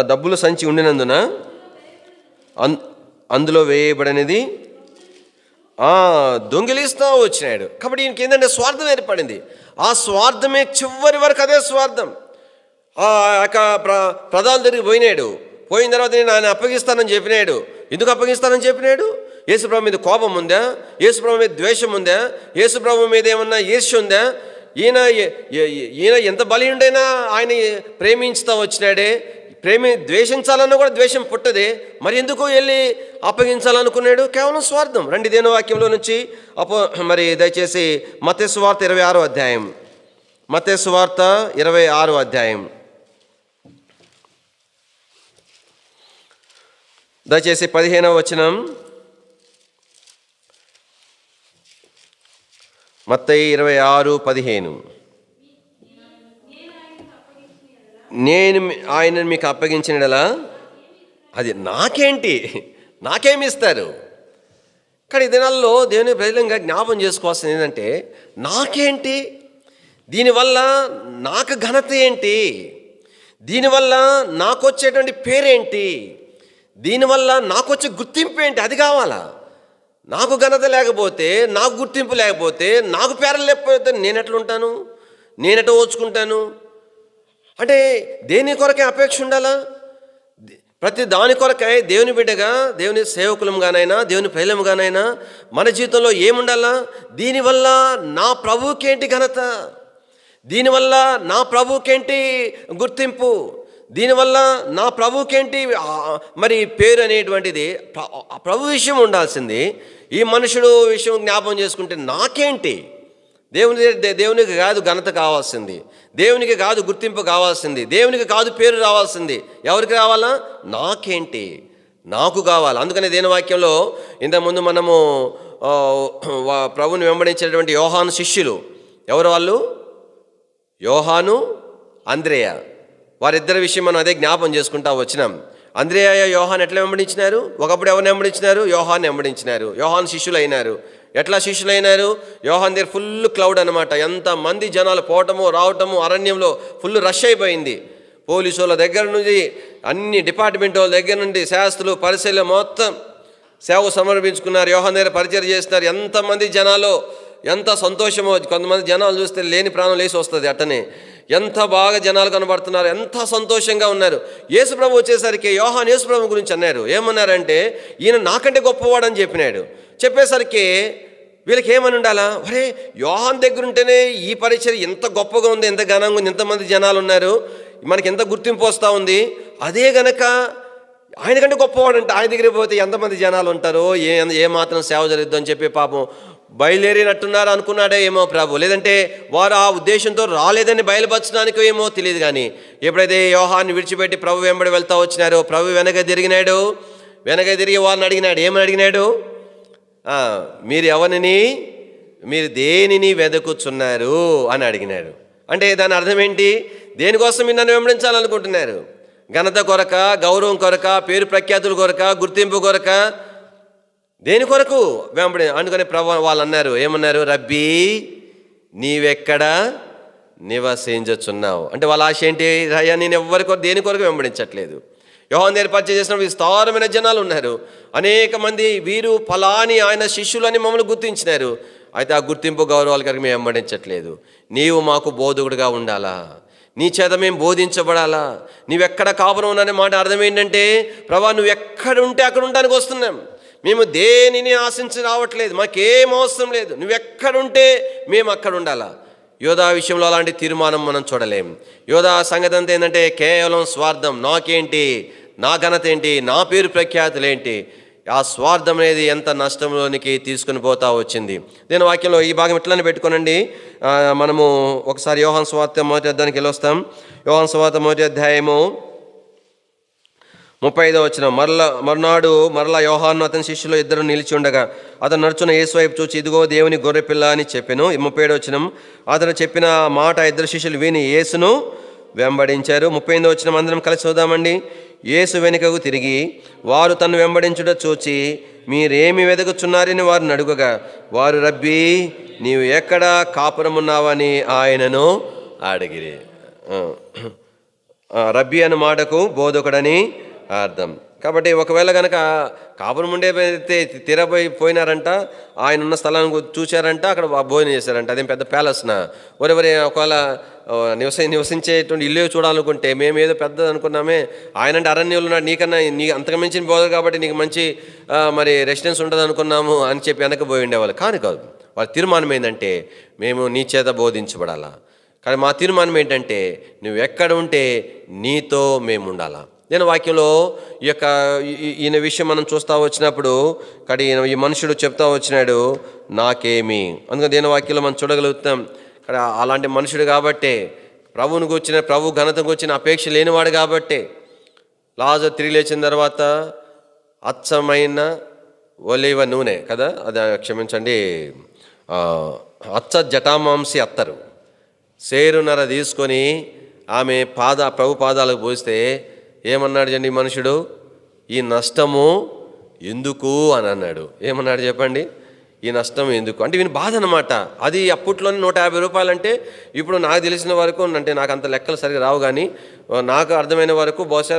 డబ్బులు సంచి ఉండినందున అందులో వేయబడినది దొంగిలిస్తూ వచ్చినాడు. కాబట్టి ఈయనకి ఏంటంటే స్వార్థం ఏర్పడింది. ఆ స్వార్థమే చివరి వరకు అదే స్వార్థం. ప్రధాన దగ్గరికి పోయిన తర్వాత నేను ఆయన అప్పగిస్తానని చెప్పినాడు. ఎందుకు అప్పగిస్తానని చెప్పినాడు? యేసుప్రభు మీద కోపం ఉందా? యేసుప్రభు మీద ద్వేషం ఉందా? యేసుప్రభు మీద ఏమన్నా ఈర్ష్య ఉందా? ఈయన ఎంత బలీయుడైనా ఆయన ప్రేమించుతూ వచ్చినాడే. ద్వేషించాలన్నా కూడా ద్వేషం పుట్టదే, మరి ఎందుకు వెళ్ళి అప్పగించాలనుకున్నాడు? కేవలం స్వార్థం. రండి దేవుని వాక్యంలో నుంచి మరి దయచేసి మత్తయి సువార్త 26వ అధ్యాయం, మత్తయి సువార్త 26వ అధ్యాయం దయచేసి 15వ వచనం. మత్తయి 26:15. నేను ఆయనను మీకు అప్పగించినలా అది నాకేమి ఇస్తారు? కానీ ఈ దినాల్లో దేవుని ప్రజలంగా జ్ఞాపం చేసుకోవాల్సింది ఏంటంటే, నాకేంటి, దీనివల్ల నాకు ఘనత ఏంటి, దీనివల్ల నాకు వచ్చేటువంటి పేరేంటి, దీనివల్ల నాకు వచ్చే గుర్తింపు ఏంటి, అది కావాలా. నాకు ఘనత లేకపోతే, నాకు గుర్తింపు లేకపోతే, నాకు పేరు లేకపోతే నేను ఎట్లుంటాను, నేను ఎట్లా ఓచుకుంటాను? అంటే దేని కొరకే అపేక్ష ఉండాలా? ప్రతి దాని కొరకై దేవుని బిడ్డగా, దేవుని సేవకులంగానైనా, దేవుని ప్రజలంగానైనా మన జీవితంలో ఏముండాలా? దీనివల్ల నా ప్రభువుకేంటి ఘనత, దీనివల్ల నా ప్రభువుకేంటి గుర్తింపు, దీనివల్ల నా ప్రభువుకేంటి మరి పేరు అనేటువంటిది ప్రభు విషయం ఉండాల్సింది. ఈ మనుషుడు విషయం జ్ఞాపం చేసుకుంటే నాకేంటి? దేవునికి కాదు ఘనత కావాల్సింది, దేవునికి కాదు గుర్తింపు కావాల్సింది, దేవునికి కాదు పేరు రావాల్సింది. ఎవరికి రావాలా? నాకేంటి, నాకు కావాలి. అందుకనే దేవుని వాక్యంలో ఇంతకుముందు మనము ప్రభుని వెంబడించేటువంటి యోహాను శిష్యులు ఎవరు? వాళ్ళు యోహాను, అంద్రేయ. వారిద్దరి విషయం మనం అదే జ్ఞాపం చేసుకుంటా వచ్చినాం. అంద్రేయ, యోహాను ఎట్లా వెంబడించినారు? ఒకప్పుడు ఎవరిని వెంబడించినారు? యోహాను వెంబడించినారు. యోహాను శిష్యులు అయినారు. ఎట్లా శిష్యులైనారు? యోహాను దగ్గర ఫుల్ క్లౌడ్ అనమాట. ఎంతమంది జనాలు పోవటము రావటము, అరణ్యంలో ఫుల్ రష్ అయిపోయింది. పోలీసు వాళ్ళ దగ్గర నుంచి, అన్ని డిపార్ట్మెంట్ వాళ్ళ దగ్గర నుండి, శాస్త్రులు, పరిశీలన మొత్తం సేవ సమర్పించుకున్నారు. యోహాను దగ్గర పరిచయం చేస్తున్నారు. ఎంతమంది జనాలు, ఎంత సంతోషమో. కొంతమంది జనాలు చూస్తే లేని ప్రాణం లేసి వస్తుంది. అట్టనే ఎంత బాగా జనాలు కనబడుతున్నారు, ఎంత సంతోషంగా ఉన్నారు. యేసుప్రభు వచ్చేసరికి యోహాను యేసుప్రభు గురించి అన్నారు. ఏమన్నారంటే, ఈయన నాకంటే గొప్పవాడని చెప్పినాడు. చెప్పేసరికి వీళ్ళకి ఏమని ఉండాలా? ఒరే, యోహాను దగ్గర ఉంటేనే ఈ పరిచయం ఎంత గొప్పగా ఉంది, ఎంత ఘనంగా ఉంది, ఎంతమంది జనాలు ఉన్నారు, మనకి ఎంత గుర్తింపు వస్తూ ఉంది. అదే గనక ఆయన కంటే గొప్పవాడంటే ఆయన దగ్గరికి పోతే ఎంతమంది జనాలు ఉంటారో, ఏ మాత్రం సేవ జరుగుద్దు అని చెప్పి పాపం బయలుదేరినట్టున్నారు అనుకున్నాడే ఏమో ప్రభు. లేదంటే వారు ఆ ఉద్దేశంతో రాలేదని బయలుపరచడానికి ఏమో తెలియదు. కానీ ఎప్పుడైతే యోహాన్ని విడిచిపెట్టి ప్రభు వెంబడి వెళ్తా వచ్చినారో, ప్రభు వెనక తిరిగి వారిని అడిగినాడు. ఏమని అడిగినాడు? మీరు ఎవరిని, మీరు దేనిని వెదకుచున్నారు అని అడిగినాడు. అంటే దాని అర్థం ఏంటి? దేనికోసం మీరు నన్ను వెంబడించాలనుకుంటున్నారు? ఘనత కొరక, గౌరవం కొరక, పేరు ప్రఖ్యాతుల కొరక, గుర్తింపు కొరక, దేని కొరకు వెంబడి? అందుకని ప్రభు వాళ్ళు అన్నారు, ఏమన్నారు? రబ్బీ నీవెక్కడ నివసించుచున్నావు. అంటే వాళ్ళ ఆశ ఏంటి? అయ్యా నేను దేని కొరకు వెంబడించట్లేదు. యోహాను దగ్గర పరిచయం చేసినప్పుడు విస్తారమైన జనాలు ఉన్నారు, అనేక మంది వీరు ఫలాని ఆయన శిష్యులని మమ్మల్ని గుర్తించినారు. అయితే ఆ గుర్తింపు గౌరవాల కనుక మేము వెంబడించట్లేదు. నీవు మాకు బోధకుడిగా ఉండాలా, నీ చేత మేము బోధించబడాలా. నువ్వెక్కడ కాపురం ఉన్నానే మాట అర్థం ఏంటంటే, ప్రభా నువ్వు ఎక్కడ ఉంటే అక్కడ ఉండడానికి వస్తున్నాం. మేము దేనిని ఆశించి రావట్లేదు, మాకేం అవసరం లేదు. నువ్వెక్కడుంటే మేము అక్కడ ఉండాలా. యోధా విషయంలో అలాంటి తీర్మానం మనం చూడలేం. యోధా సంగతి అంతా ఏంటంటే కేవలం స్వార్థం. నాకేంటి, నా ఘనత ఏంటి, నా పేరు ప్రఖ్యాతులేంటి. ఆ స్వార్థం అనేది ఎంత నష్టంలోనికి తీసుకుని పోతా వచ్చింది. నేను వాక్యంలో ఈ భాగం ఇట్లానే పెట్టుకోనండి. మనము ఒకసారి యోహాను సువార్త మొదటి అధ్యాయానికి వెళ్ళొస్తాం. యోహాను సువార్త మొదటి అధ్యాయము 35వ వచనం. మర్నాడు యోహాను అతని శిష్యులు ఇద్దరు నిలిచి ఉండగా అతను నడుచున్న యేసు వైపు చూచి, ఇదిగో దేవుని గొర్రెపిల్ల అని చెప్పెను. 37వ వచనం. అతను చెప్పిన మాట ఇద్దరు శిష్యులు విని యేసును వెంబడించారు. 38వ వచనం అందరం కలిసి చూద్దామండి. యేసు వెనుకకు తిరిగి వారు తను వెంబడించుట చూచి, మీరేమి వెదకుచున్నారని వారిని అడుగగా, వారు రబ్బీ నీవు ఎక్కడ కాపురమున్నావని ఆయనను అడిగిరి. రబ్బీ అన్న మాటకు బోధకుడని అర్థం. కాబట్టి ఒకవేళ కనుక కాపురం ఉండే పోయినారంట, ఆయన ఉన్న స్థలాన్ని చూశారంట, అక్కడ భోజనం చేశారంట. అదేం పెద్ద ప్యాలెస్నా? ఎవరెవరి ఒకవేళ నివసించేటువంటి ఇల్లు చూడాలనుకుంటే మేము ఏదో పెద్దది అనుకున్నామే, ఆయన అంటే అరణ్యంలో ఉన్నాడు, నీ అంతకు మించిన బోధలు కాబట్టి నీకు మంచి మరి రెసిడెన్స్ ఉంటుంది అనుకున్నాము అని చెప్పి వెనక పోయి ఉండేవాళ్ళు. కాదు. వాళ్ళ తీర్మానం ఏంటంటే మేము నీ చేత బోధించబడాలా. కానీ మా తీర్మానం ఏంటంటే నువ్వు ఎక్కడ ఉంటే నీతో మేము ఉండాలా. నేను వాక్యంలో ఈయన విషయం మనం చూస్తూ వచ్చినప్పుడు కానీ ఈ మనుషుడు చెప్తా వచ్చినాడు నాకేమి. అందుకని దేని వాక్యంలో మనం చూడగలుగుతాం. కానీ అలాంటి మనుషుడు కాబట్టే, ప్రభువునికి వచ్చిన ప్రభు ఘనతకు వచ్చిన అపేక్ష లేనివాడు కాబట్టే లాజరు తిరిగి లేచిన తర్వాత అచ్చమైన ఒలివ నూనె కదా, అది క్షమించండి, అచ్చ జటామాంసి అత్తరు సేరున్నర తీసుకొని ఆమె ప్రభు పాదాలకు పోస్తే ఏమన్నాడు ఈ మనుషుడు? ఈ నష్టము ఎందుకు అని అన్నాడు. ఏమన్నాడు చెప్పండి? ఈ నష్టం ఎందుకు అంటే వీని బాధ అనమాట. అది అప్పట్లోనే 150 రూపాయలు అంటే, ఇప్పుడు నాకు తెలిసిన వరకు, అంటే నాకు అంత లెక్కలు సరిగా రావు కానీ నాకు అర్థమైన వరకు బహుశా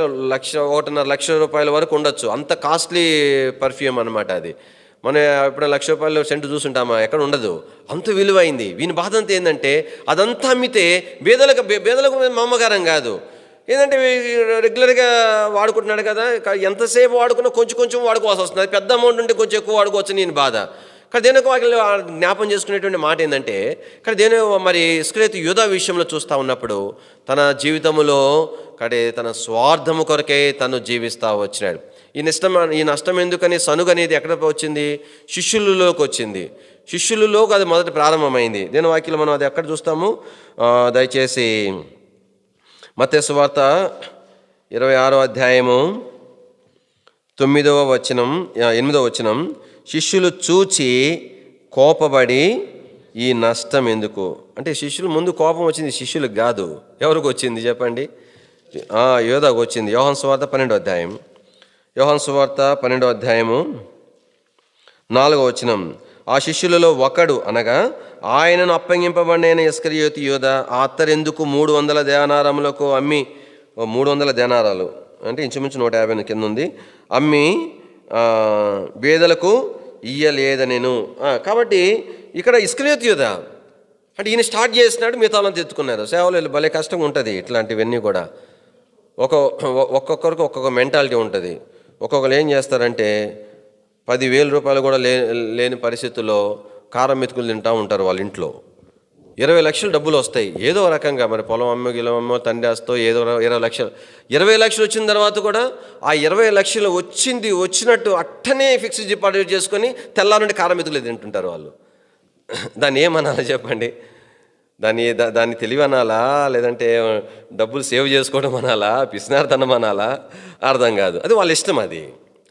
1.5 లక్ష రూపాయల వరకు ఉండొచ్చు. అంత కాస్ట్లీ పర్ఫ్యూమ్ అనమాట అది. మనం ఇప్పుడు 1 లక్ష రూపాయలు సెంటు చూసుంటామా? ఎక్కడ ఉండదు. అంత విలువైంది. వీని బాధ అంతా ఏంటంటే అదంతా అమ్మితే బేదలకు మమ్మకారం కాదు. ఏంటంటే రెగ్యులర్గా వాడుకుంటున్నాడు కదా, ఎంతసేపు వాడుకున్నా కొంచెం వాడుకోవాల్సి వస్తుంది. అది పెద్ద అమౌంట్ ఉంటే కొంచెం ఎక్కువ వాడుకోవచ్చు నేను బాధ. కానీ దేనికి వాటిలో జ్ఞాపం చేసుకునేటువంటి మాట ఏంటంటే, కానీ మరి ఇస్కరియోతు యూదా విషయంలో చూస్తూ ఉన్నప్పుడు తన జీవితంలో తన స్వార్థము కొరకే తను జీవిస్తూ వచ్చినాడు. ఈ నష్టం ఎందుకని సనుగు అనేది ఎక్కడ వచ్చింది? శిష్యులలోకి వచ్చింది. శిష్యులలోకి అది మొదట ప్రారంభమైంది. దేని వాక్యంలో మనం అది ఎక్కడ చూస్తాము? దయచేసి మత్తయి సువార్త 26వ అధ్యాయము 8వ వచనం. శిష్యులు చూచి కోపబడి ఈ నష్టం ఎందుకు అంటే, శిష్యులు ముందు కోపం వచ్చింది, శిష్యులకు కాదు. ఎవరికి వచ్చింది చెప్పండి? యోధాకు వచ్చింది. యోహాను సువార్త 12వ అధ్యాయం. యోహాను సువార్త 12వ అధ్యాయము 4వ వచనం. ఆ శిష్యులలో ఒకడు అనగా ఆయనను అప్పగింపబడిన ఇస్కరియోతు యూదా ఆ అత్తరెందుకు 300 దేనారములకు అమ్మి, 300 దేనారాలు అంటే ఇంచుమించు 150 కింద ఉంది, అమ్మి బేదలకు ఇయ్యలేదనెను. కాబట్టి ఇక్కడ ఇస్కరియోతు యూదా అంటే ఈయన స్టార్ట్ చేసినాడు, మిగతా వాళ్ళని తెచ్చుకున్నారు. సేవలు భలే కష్టంగా ఉంటుంది. ఇట్లాంటివన్నీ కూడా ఒక్కొక్కరికి ఒక్కొక్క మెంటాలిటీ ఉంటుంది. ఒక్కొక్కరు ఏం చేస్తారంటే 10,000 రూపాయలు కూడా లేని పరిస్థితుల్లో కారం మెతుకులు తింటూ ఉంటారు వాళ్ళ ఇంట్లో. 20 లక్షలు డబ్బులు వస్తాయి ఏదో రకంగా, మరి పొలం అమ్మో గిలమమ్మో తండ్రిస్తో ఏదో 20 లక్షలు. 20 లక్షలు వచ్చిన తర్వాత కూడా ఆ 20 లక్షలు వచ్చినట్టు అట్టనే ఫిక్స్డ్ డిపాజిట్ చేసుకొని తెల్లారంటే కారం మెతుకులు తింటుంటారు వాళ్ళు. దాన్ని ఏమనాలి చెప్పండి? దాన్ని తెలివి అనాలా, లేదంటే డబ్బులు సేవ్ చేసుకోవడం అనాలా, పిసినార్తనం అనాలా? అర్థం కాదు. అది వాళ్ళ ఇష్టం.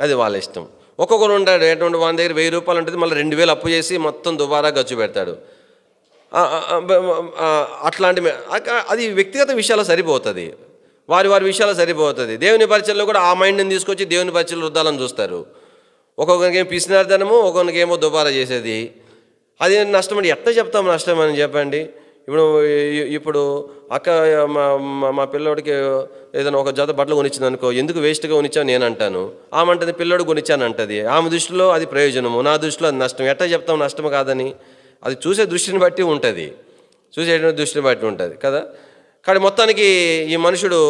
అది వాళ్ళ ఇష్టం. ఒక్కొక్కరు ఉంటాడు ఎటువంటి వాళ్ళ దగ్గర 1000 రూపాయలు ఉంటుంది, మళ్ళీ 2000 అప్పు చేసి మొత్తం దుబారా ఖర్చు పెడతాడు. అట్లాంటి అది వ్యక్తిగత విషయాలు సరిపోతుంది, వారి విషయాలు సరిపోతుంది. దేవుని పరిచయలో కూడా ఆ మైండ్ని తీసుకొచ్చి దేవుని పరిచయలు రుద్దాలని చూస్తారు. ఒక్కొక్కరికి ఏమో పిసినార్తనము, ఒక్కొక్కరికి ఏమో దుబారా చేసేది. అది నష్టం అంటే ఎట్లా చెప్తాము నష్టం అని చెప్పండి? ఇప్పుడు ఇప్పుడు అక్క మా పిల్లోడికి ఏదైనా ఒక జత బట్టలు కొనిచ్చింది అనుకో, ఎందుకు వేస్ట్గా కొనిచ్చావు నేను అంటాను. ఆమె అంటది పిల్లోడు కొనిచ్చాను అంటది. ఆమె దృష్టిలో అది ప్రయోజనము, నా దృష్టిలో అది నష్టం. ఎట్లా చెప్తాం నష్టం కాదని? అది చూసే దృష్టిని బట్టి ఉంటుంది, దృష్టిని బట్టి ఉంటుంది కదా. కానీ మొత్తానికి ఈ మనుషుడు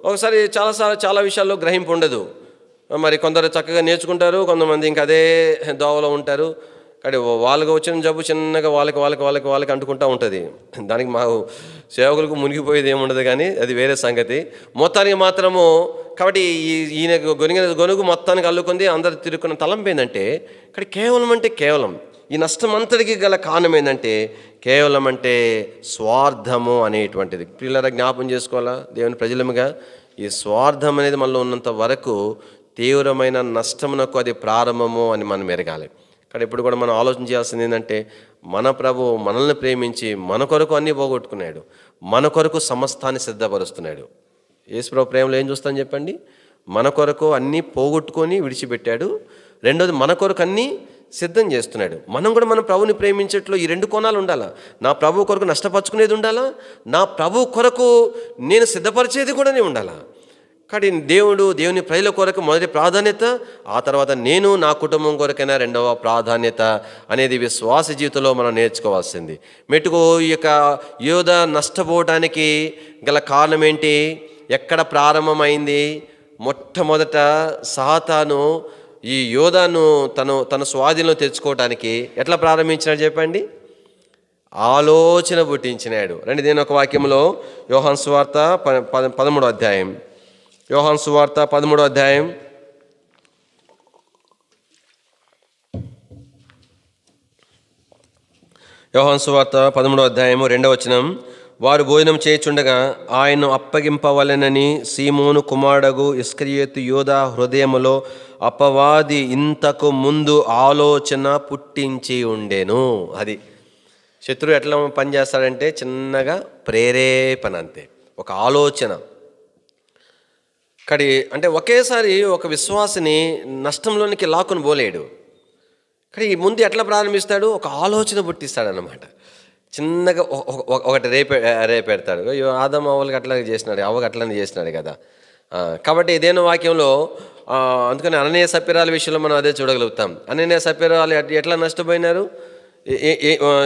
ఒకసారి చాలా విషయాల్లో గ్రహింపు ఉండదు. మరి కొందరు చక్కగా నేర్చుకుంటారు, కొంతమంది ఇంకా అదే దోవలో ఉంటారు. కానీ వాళ్ళకి వచ్చిన జబ్బు చిన్నగా వాళ్ళకి అంటుకుంటూ ఉంటుంది. దానికి మా సేవకులకు మునిగిపోయేది ఏముండదు, కానీ అది వేరే సంగతి. మొత్తానికి మాత్రము కాబట్టి ఈయన గొనుగు మొత్తానికి అల్లుకుంది, అందరు తిరుగుకున్న తలంపు ఏంటంటే ఇక్కడ కేవలం ఈ నష్టం అంతటికి గల కారణం ఏంటంటే కేవలం అంటే స్వార్థము అనేటువంటిది. పిల్లల జ్ఞాపం చేసుకోవాలా దేవుని ప్రజలముగా, ఈ స్వార్థం అనేది మనలో ఉన్నంత వరకు తీవ్రమైన నష్టమునకు అది ప్రారంభము అని మనం ఎరగాలి. కానీ ఇప్పుడు కూడా మనం ఆలోచన చేయాల్సింది ఏంటంటే మన ప్రభు మనల్ని ప్రేమించి మన కొరకు అన్నీ పోగొట్టుకున్నాడు, మన కొరకు సమస్తాన్ని సిద్ధపరుస్తున్నాడు. యేసు ప్రభు ప్రేమలో ఏం చూస్తాను చెప్పండి? మన కొరకు అన్నీ పోగొట్టుకొని విడిచిపెట్టాడు. రెండోది మన కొరకు అన్నీ సిద్ధం చేస్తున్నాడు. మనం కూడా మన ప్రభుని ప్రేమించేట్లో ఈ రెండు కోణాలు ఉండాలా. నా ప్రభు కొరకు నష్టపరుచుకునేది ఉండాలా, నా ప్రభు కొరకు నేను సిద్ధపరిచేది కూడా ఉండాలా. కానీ దేవుని ప్రజల కొరకు మొదటి ప్రాధాన్యత, ఆ తర్వాత నేను నా కుటుంబం కొరకైనా రెండవ ప్రాధాన్యత అనేది విశ్వాస జీవితంలో మనం నేర్చుకోవాల్సింది. మెట్టుకు ఈ యొక్క యోధ నష్టపోవటానికి గల కారణం ఏంటి? ఎక్కడ ప్రారంభమైంది? మొట్టమొదట సాతాను ఈ యోధాను తన స్వాధీనంలో తెచ్చుకోవటానికి ఎట్లా ప్రారంభించినాడు చెప్పండి? ఆలోచన పుట్టించినాడు. రండి దేని ఒక వాక్యంలో యోహాను సువార్త 13వ అధ్యాయం, యోహాను సువార్త 13వ అధ్యాయం 2వ వచనం. వారు భోజనం చేయుచుండగా ఆయన్ను అప్పగింపవలెనని సీమోను కుమారుడగు ఇస్కరియోతు యోధా హృదయములో అపవాది ఇంతకు ముందు ఆలోచన పుట్టించి ఉండెను. అది శత్రువు ఎట్లా పనిచేస్తాడంటే చిన్నగా ప్రేరేపణ, అంతే, ఒక ఆలోచన. కానీ అంటే ఒకేసారి ఒక విశ్వాసిని నష్టంలోనికి లాక్కుని పోలేడు. కానీ ముందు ఎట్లా ప్రారంభిస్తాడు? ఒక ఆలోచన పుట్టిస్తాడనమాట. చిన్నగా ఒకటి రేపెడతాడు. అయ్యో ఆదాము అవ్వలకి అట్లాగే చేసినాడు, అవ్వకి అట్లనే చేసినాడు కదా. కాబట్టి ఇదేనో వాక్యంలో అందుకని అననీయ సప్పిరాల విషయంలో మనం అదే చూడగలుగుతాం. అననీయ సప్పిరాలు ఎట్లా నష్టపోయినారు?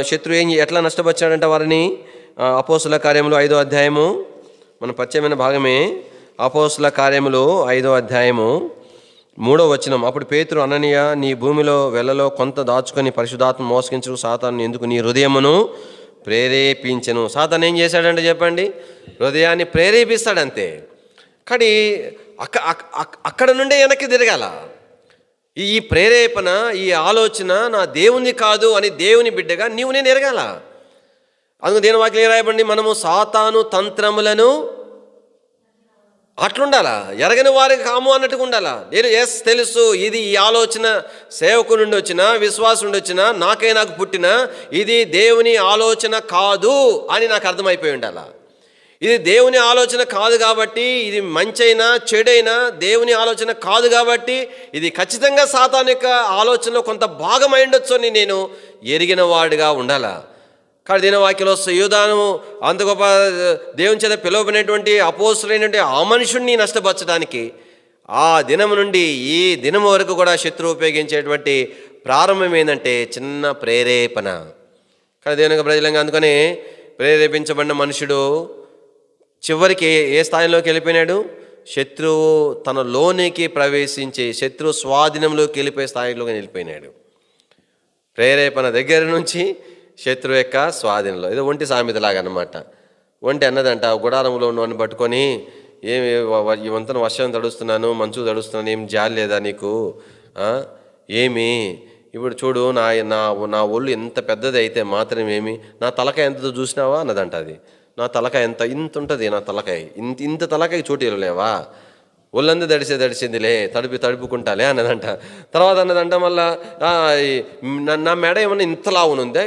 శత్రు ఎట్లా నష్టపరిచాడంట వారిని? అపోస్తుల కార్యములు 5వ అధ్యాయము, మన పరిచయమైన భాగమే. అపోస్తుల కార్యములు 5వ అధ్యాయము 3వ వచనం. అప్పుడు పేతురు, అననీయ, నీ భూమిలో వెల్లలో కొంత దాచుకొని పరిశుద్ధాత్మ మోసగించు సాతాను ఎందుకు నీ హృదయమును ప్రేరేపించెను. సాతాను ఏం చేశాడంటే చెప్పండి? హృదయాన్ని ప్రేరేపిస్తాడంతే. కానీ అక్కడ నుండే వెనక్కి తిరగాల. ఈ ప్రేరేపణ, ఈ ఆలోచన నా దేవుని కాదు అని దేవుని బిడ్డగా నీవు నేను ఎరగాల. అందుకు దేని వాక్యం రాయబండి, మనము సాతాను తంత్రములను అట్లుండాలా, ఎరగని వారికి కాము అన్నట్టుగా ఉండాలా. నేను తెలుసు ఇది ఈ ఆలోచన సేవకు నుండి వచ్చిన, విశ్వాసం నుండి వచ్చిన, నాకు పుట్టిన ఇది దేవుని ఆలోచన కాదు అని నాకు అర్థమైపోయి ఉండాలా. ఇది దేవుని ఆలోచన కాదు కాబట్టి, ఇది మంచైనా చెడైనా దేవుని ఆలోచన కాదు కాబట్టి ఇది ఖచ్చితంగా సాతాను యొక్క ఆలోచనలో కొంత భాగమై ఉండొచ్చు అని నేను ఎరిగిన వాడిగా ఉండాలా. కానీ దీని వాక్యంలో యూదాను అంత గొప్ప దేవుని చేత పిలువబడినటువంటి అపోస్తులైనటువంటి ఆ మనుషుడిని నష్టపరచడానికి ఆ దినం నుండి ఈ దినం వరకు కూడా శత్రువు ఉపయోగించేటువంటి ప్రారంభం ఏంటంటే చిన్న ప్రేరేపణ. కానీ దేవుని ప్రజలంగా అందుకని ప్రేరేపించబడిన మనుషుడు చివరికి ఏ స్థాయిలోకి వెళ్ళిపోయినాడు? శత్రువు తన లోనికి ప్రవేశించి శత్రు స్వాధీనంలోకి వెళ్ళిపోయే స్థాయిలోకి వెళ్ళిపోయినాడు. ప్రేరేపణ దగ్గర నుంచి శత్రువు యొక్క స్వాధీనంలో. ఏదో ఒంటి సామెతలాగా అనమాట. ఒంటి అన్నదంట గుడారంలో ఉన్నవాడిని పట్టుకొని, ఏమి ఈ వంతన వర్షం తడుస్తున్నాను, మంచు తడుస్తున్నాను, ఏం జాలి లేదా నీకు? ఏమి ఇప్పుడు చూడు, నా ఒళ్ళు ఎంత పెద్దది అయితే మాత్రం ఏమి, నా తలకాయ ఎంతదో చూసినావా అన్నదంట. అది నా తలకాయ ఇంత ఉంటుంది, నా తలకాయ ఇంత తలకాయ చోటు లేవా, ఒళ్ళంతా దడిచిందిలే, తడుపుకుంటాలే అన్నదంట. తర్వాత అన్నదంట మళ్ళా నా మెడ ఏమన్నా ఇంత లావునుందా,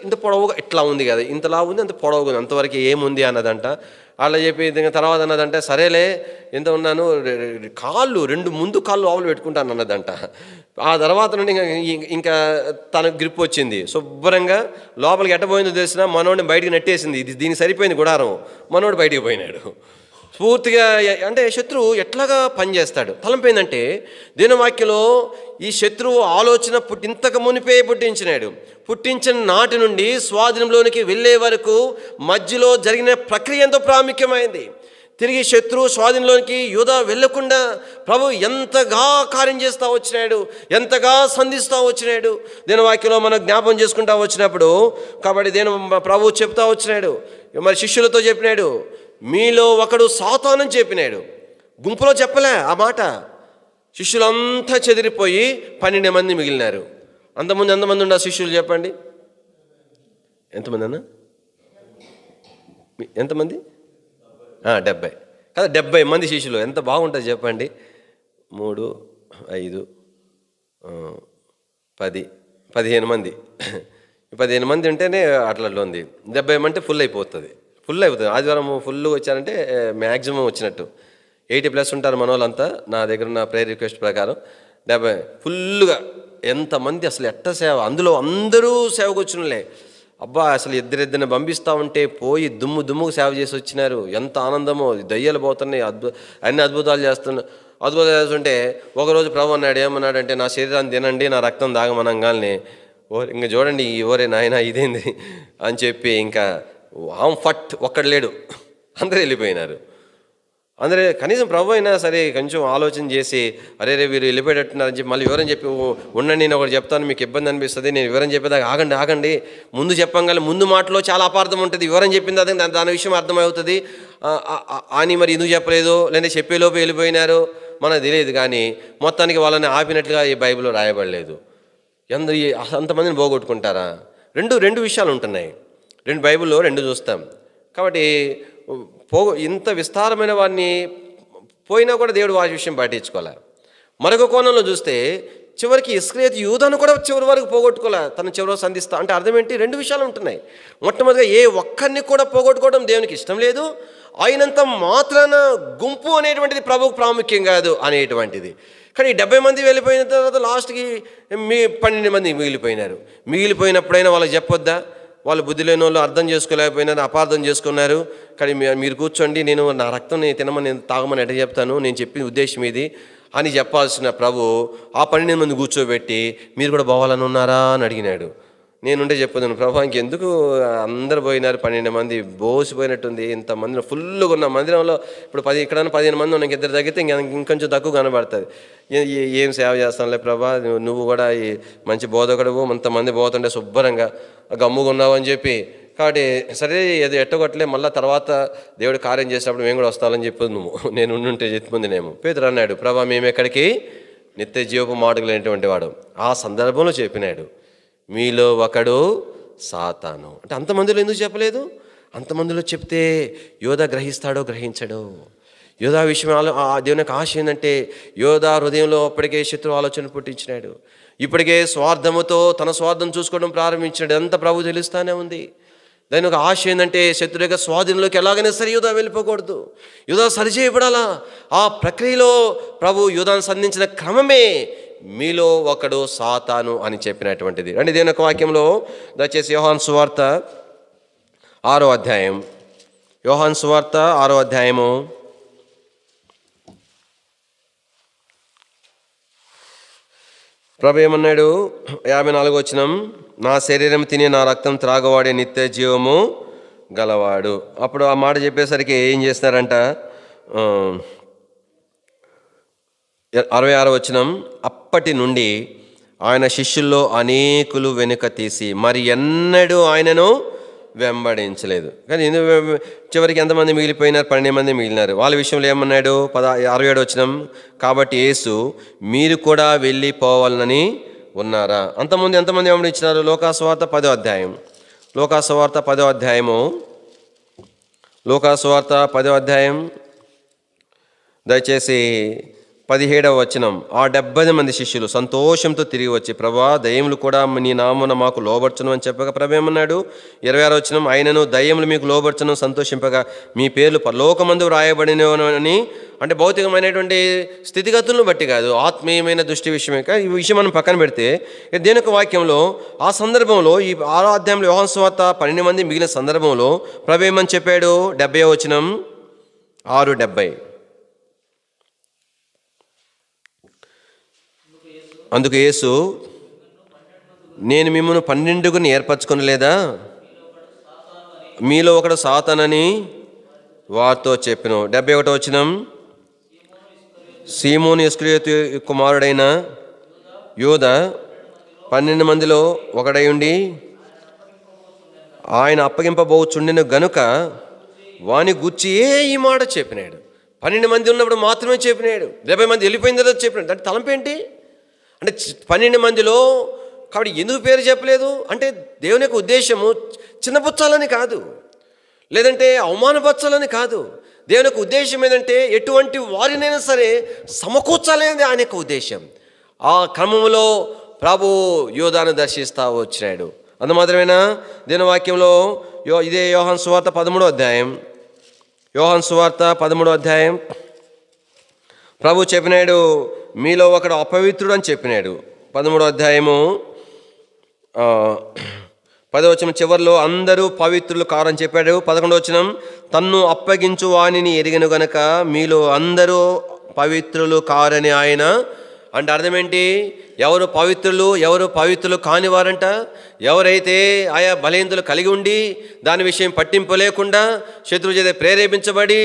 ఇంత పొడవుగా ఇట్లా ఉంది కదా, ఇంత లావు ఉంది, అంత పొడవుగా ఉంది, అంతవరకు ఏముంది అన్నదంట. అలా చెప్పి తర్వాత అన్నదంటే సరేలే ఎంత ఉన్నాను రెండు ముందు కాళ్ళు ఆవులు పెట్టుకుంటాను అన్నదంట. ఆ తర్వాత నుండి ఇంకా తనకు గ్రిప్ వచ్చింది. శుభ్రంగా లోపలికి ఎట్టబోయిందో తెలిసినా మనోడిని బయటికి నెట్టేసింది. ఇది దీనికి సరిపోయింది గుడారం. మనోడు బయటికి పోయినాడు. పూర్తిగా అంటే శత్రువు ఎట్లాగా పనిచేస్తాడు. తలంపోయిందంటే దీనవాక్యలో ఈ శత్రువు ఆలోచన ఇంతకు మునిపే పుట్టించినాడు. పుట్టించిన నాటి నుండి స్వాధీనంలోనికి వెళ్ళే వరకు మధ్యలో జరిగిన ప్రక్రియ ఎంతో ప్రాముఖ్యమైంది. తిరిగి శత్రువు స్వాధీనంలోనికి యూదా వెళ్ళకుండా ప్రభు ఎంతగా కార్యం చేస్తూ వచ్చినాడు, ఎంతగా సంధిస్తూ వచ్చినాడు. దీనవాక్యలో మనం జ్ఞాపం చేసుకుంటూ వచ్చినప్పుడు కాబట్టి ప్రభు చెప్తా వచ్చినాడు. మరి శిష్యులతో చెప్పినాడు, మీలో ఒకడు సాతానని చెప్పినాడు. గుంపులో చెప్పలే ఆ మాట. శిష్యులంతా చెదిరిపోయి 12 మంది మిగిలినారు. అంతమంది ఎంతమంది ఉన్నారు శిష్యులు చెప్పండి? ఎంతమంది అన్న? ఎంతమంది? 70 కదా, 70 మంది శిష్యులు. ఎంత బాగుంటుంది చెప్పండి. 3, 5, 10, 15 మంది. 15 మంది ఉంటేనే అట్లా ఉంది. 70 అంటే ఫుల్ అయిపోతుంది. ఆదివారం ఫుల్ వచ్చారంటే మ్యాక్సిమం వచ్చినట్టు. 80+ ఉంటారు మన వాళ్ళంతా. నా దగ్గర ఉన్న ప్రేయర్ రిక్వెస్ట్ ప్రకారం 70 ఫుల్గా. ఎంతమంది అసలు ఎట్ట సేవ, అందులో అందరూ సేవకు వచ్చినలే. అబ్బా అసలు ఇద్దరిద్దరిని పంపిస్తూ ఉంటే పోయి దుమ్ముకు సేవ చేసి వచ్చినారు. ఎంత ఆనందమో. దయ్యాలు పోతున్నాయి, అన్ని అద్భుతాలు చేస్తుంటే ఒకరోజు ప్రభు అన్నాడు, ఏమన్నాడంటే నా శరీరాన్ని తినండి, నా రక్తం తాగమనంగానే ఇంకా చూడండి ఓరే నాయన ఇదేంది అని చెప్పి ఇంకా ఫట్ ఒక్కడు లేడు, అందరూ వెళ్ళిపోయినారు. అందరే కనీసం ప్రభు అయినా సరే కొంచెం ఆలోచన చేసి అరే వీరు వెళ్ళిపోయేటట్టున్నారని చెప్పి మళ్ళీ వివరం చెప్పి ఉండండి, నేను ఒకటి చెప్తాను, మీకు ఇబ్బంది అనిపిస్తుంది, నేను వివరం చెప్పేదాకా ఆగండి ముందు చెప్పంగానే ముందు మాటలో చాలా అపార్థం ఉంటుంది. వివరం చెప్పింది అదే దాని విషయం అర్థమవుతుంది అని మరి ఎందుకు చెప్పలేదు, లేదంటే చెప్పేలోపు వెళ్ళిపోయినారు మనకు తెలియదు. కానీ మొత్తానికి వాళ్ళని ఆపినట్లుగా ఈ బైబిల్లో రాయబడలేదు. అంతమందిని పోగొట్టుకుంటారా? రెండు విషయాలు ఉంటున్నాయి. బైబిల్లో 2 చూస్తాం. కాబట్టి ఇంత విస్తారమైన వాడిని పోయినా కూడా దేవుడు వారి విషయం పట్టించుకోలే. మరొక కోణంలో చూస్తే చివరికి ఇస్కరియోతు యూదాను కూడా చివరి వరకు పోగొట్టుకోలే. తను చివరిలో సంధిస్తా అంటే అర్థం ఏంటి? 2 విషయాలు ఉంటున్నాయి. మొట్టమొదటిగా ఏ ఒక్కరిని కూడా పోగొట్టుకోవడం దేవునికి ఇష్టం లేదు. అయినంత మాత్రాన గుంపు అనేటువంటిది ప్రభువుకు ప్రాముఖ్యం కాదు అనేటువంటిది. కానీ 70 మంది వెళ్ళిపోయిన తర్వాత లాస్ట్కి 12 మంది మిగిలిపోయినప్పుడైనా వాళ్ళకి చెప్పొద్దా? వాళ్ళు బుద్ధి లేని వాళ్ళు అర్థం చేసుకోలేకపోయినారు, అపార్థం చేసుకున్నారు. కానీ మీరు కూర్చోండి, నేను నా రక్తం తినమని తాగమని ఎట్లా చెప్తాను, నేను చెప్పిన ఉద్దేశం ఇది అని చెప్పాల్సిన ప్రభు ఆ 12 మంది కూర్చోబెట్టి మీరు కూడా పోవాలని ఉన్నారా అని అడిగినాడు. నేనుంటే చెప్పాను, ప్రభు ఇంకెందుకు అందరు పోయినారు, 12 మంది బోసిపోయినట్టుంది, ఇంతమంది ఫుల్గా ఉన్న మందిరంలో ఇప్పుడు ఇక్కడ 15 మంది ఉన్నాయి, ఇద్దరు తగ్గితే ఇంకొంచెం తక్కువ కనబడుతుంది. ఏం సేవ చేస్తానులే ప్రభా, నువ్వు కూడా ఈ మంచి బోధకుడువు, అంతమంది పోతుంటే శుభ్రంగా గమ్ముగా ఉన్నావు అని చెప్పి. కాబట్టి సరే అది ఎట్టగొట్టలే, మళ్ళీ తర్వాత దేవుడు కార్యం చేసినప్పుడు మేము కూడా వస్తామని చెప్పి నేను ఉండుంటే చెప్పుకుందినేమో. పేతురు అన్నాడు, ప్రభా మేము ఎక్కడికి, నిత్య జీవపు మాటలు లేనటువంటి వాడు. ఆ సందర్భంలో చెప్పినాడు, మీలో ఒకడు సాతాను అంటే. అంతమందిలో ఎందుకు చెప్పలేదు? అంతమందిలో చెప్తే యోధా గ్రహిస్తాడో గ్రహించడో? యోధా విషయం దేవుని యొక్క ఆశ ఏంటంటే యోధా హృదయంలో అప్పటికే శత్రు ఆలోచన పుట్టించినాడు. ఇప్పటికే స్వార్థముతో తన స్వార్థం చూసుకోవడం ప్రారంభించినాడు. ఎంత ప్రభు తెలుస్తానే ఉంది. దాని ఒక ఆశ ఏంటంటే శత్రు యొక్క స్వాధీనంలోకి ఎలాగైనా సరే యూదా వెళ్ళిపోకూడదు, యూదా సరిచేయబడాలా. ఆ ప్రక్రియలో ప్రభు యూదాను సంధించిన క్రమమే మీలో ఒకడు సాతాను అని చెప్పినటువంటిది. అంటే దేవుని యొక్క వాక్యంలో దయచేసి యోహాను సువార్త 6వ అధ్యాయం, యోహాను సువార్త 6వ అధ్యాయము 54వ వచనం, నా శరీరం తిని నా రక్తం త్రాగవాడే నిత్య జీవము గలవాడు. అప్పుడు ఆ మాట చెప్పేసరికి ఏం చేస్తారంట, 66వ వచనం, అప్పటి నుండి ఆయన శిష్యుల్లో అనేకులు వెనుక తీసి మరి ఎన్నడూ ఆయనను వెంబడించలేదు. కానీ చివరికి ఎంతమంది మిగిలిపోయినారు? 12 మంది మిగిలినారు. వాళ్ళ విషయంలో ఏమన్నాడు? 67వ వచనం, కాబట్టి యేసు మీరు కూడా వెళ్ళిపోవాలని ఉన్నారా? అంతమంది ఎంతమంది వెంబడించినారు? లోకాసువార్త 10వ అధ్యాయం, లోకాసువార్త 10వ అధ్యాయము, లోకాసువార్త 10వ అధ్యాయం దయచేసి 17వ వచనం. ఆ 70 మంది శిష్యులు సంతోషంతో తిరిగి వచ్చి, ప్రభువా, దయ్యములు కూడా నీ నామమున మాకు లోబర్చును అని చెప్పగా ప్రభు ఏమన్నాడు? 26వ వచనం, అయినను దయ్యములు మీకు లోబర్చును సంతోషింపగా మీ పేర్లు పరలోకమందు వ్రాయబడినవని. అంటే భౌతికమైనటువంటి స్థితిగతులను బట్టి కాదు, ఆత్మీయమైన దృష్టి విషయమే. ఈ విషయం మనం పక్కన పెడితే దేని యొక్క వాక్యంలో ఆ సందర్భంలో ఈ 6వ అధ్యాయంలో యోహాను సువార్త 12 మంది మిగిలిన సందర్భంలో ప్రభు ఏమని చెప్పాడు? 70వ వచనం 6:70. అందుకు యేసు, నేను మిమ్మల్ని 12 ఏర్పరచుకొనలేదా? మీలో ఒకడు సాతానని వారితో చెప్పెను. 71వ వచనం, సీమోను ఇస్కరియోతు కుమారుడైన యూద 12 మందిలో ఒకడై ఉండి ఆయన అప్పగింపబోచుండెను గనుక వాని గుర్చి ఈ మాట చెప్పినాడు. 12 మంది ఉన్నప్పుడు మాత్రమే చెప్పినాడు. 70 మంది వెళ్ళిపోయిన తర్వాత చెప్పినాడు. అంటే తలంపేంటి అంటే 12 మందిలో కాబట్టి ఎందుకు పేరు చెప్పలేదు అంటే దేవుని యొక్క ఉద్దేశము చిన్నపుచ్చాలని కాదు, లేదంటే అవమానపరచాలని కాదు. దేవుని యొక్క ఉద్దేశం ఏంటంటే ఎటువంటి వారినైనా సరే సమకూర్చాలనేది ఆయన యొక్క ఉద్దేశం. ఆ క్రమంలో ప్రభు యోధాను దర్శిస్తూ వచ్చినాడు. అందు మాత్రమేనా? దేవుని వాక్యంలో ఇదే యోహాను సువార్త 13వ అధ్యాయం, యోహాను సువార్త 13వ అధ్యాయం ప్రభు చెప్పినాడు, మీలో ఒకడు అపవిత్రుడు అని చెప్పినాడు. 13వ అధ్యాయము 10వ వచనం చివరిలో అందరూ పవిత్రులు కారని చెప్పాడు. 11వ వచనం, తన్ను అప్పగించు వానిని ఎరిగను గనక మీలో అందరూ పవిత్రులు కారని ఆయన. అంటే అర్థం ఏంటి? ఎవరు పవిత్రులు, ఎవరు పవిత్రులు కానివారంట? ఎవరైతే ఆయా బలహీనతలు కలిగి ఉండి దాని విషయం పట్టింపు లేకుండా శత్రువు చేత ప్రేరేపించబడి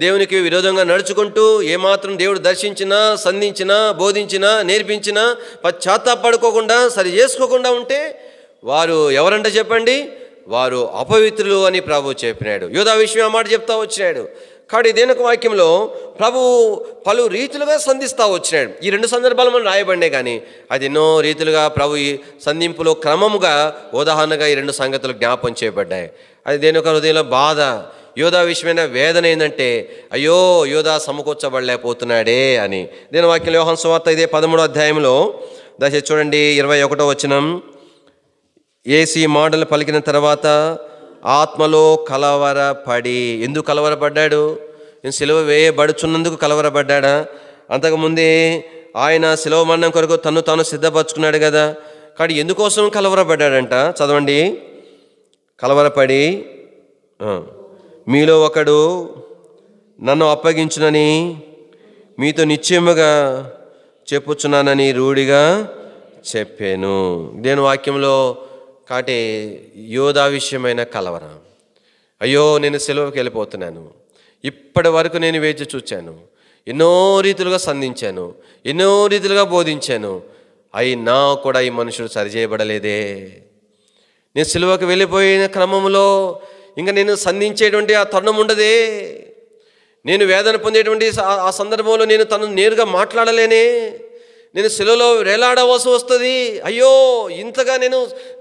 దేవునికి విరోధంగా నడుచుకుంటూ ఏమాత్రం దేవుడు దర్శించినా, సంధించినా, బోధించినా, నేర్పించినా పశ్చాత్తాపడుకోకుండా సరి చేసుకోకుండా ఉంటే వారు ఎవరంట చెప్పండి? వారు అపవిత్రులు అని ప్రభు చెప్పినాడు. యూదా విషయం ఆ మాట చెప్తా వచ్చినాడు. కాబట్టి దేనిక వాక్యంలో ప్రభు పలు రీతులుగా సంధిస్తూ వచ్చినాడు. ఈ 2 సందర్భాలు మనం రాయబడినే కానీ అది ఎన్నో రీతులుగా ప్రభు ఈ సంధింపులో క్రమముగా ఉదాహరణగా ఈ 2 సంగతులు జ్ఞాపం చేయబడ్డాయి. అది దేనిక హృదయంలో బాధ, యోధా విషయమైన వేదన ఏంటంటే అయ్యో యోధా సమకూర్చబడలేకపోతున్నాడే అని. దేని వాక్యంలో యోహాను సువార్త ఇదే 13వ అధ్యాయంలో దయచేసి చూడండి 21వ వచనం. ఏసీ మాటలు పలికిన తర్వాత ఆత్మలో కలవరపడి. ఎందుకు కలవరపడ్డాడు? నేను సిలువ వేయబడుచున్నందుకు కలవరపడ్డా? అంతకుముందే ఆయన సిలువ మరణం కొరకు తను తాను సిద్ధపరచుకున్నాడు కదా. కానీ ఎందుకోసం కలవరపడ్డాడంట? చదవండి. కలవరపడి మీలో ఒకడు నన్ను అప్పగించునని మీతో నిశ్చయముగా చెప్పుచున్నానని రూఢిగా చెప్పాను. దేని వాక్యంలో కాటే యోధా విషయమైన కలవరం. అయ్యో నేను సెలవుకి వెళ్ళిపోతున్నాను, ఇప్పటి వరకు నేను వేచి చూచాను, ఎన్నో రీతులుగా సంధించాను, ఎన్నో రీతులుగా బోధించాను, అయినా కూడా ఈ మనుషుడు సరిచేయబడలేదే. నేను సిలువకు వెళ్ళిపోయిన క్రమంలో ఇంకా నేను సంధించేటువంటి ఆ తరుణం ఉండదే. నేను వేదన పొందేటువంటి ఆ సందర్భంలో నేను తను నేరుగా మాట్లాడలేనే. నేను సిలువలో వేలాడవలసి వస్తుంది. అయ్యో ఇంతగా నేను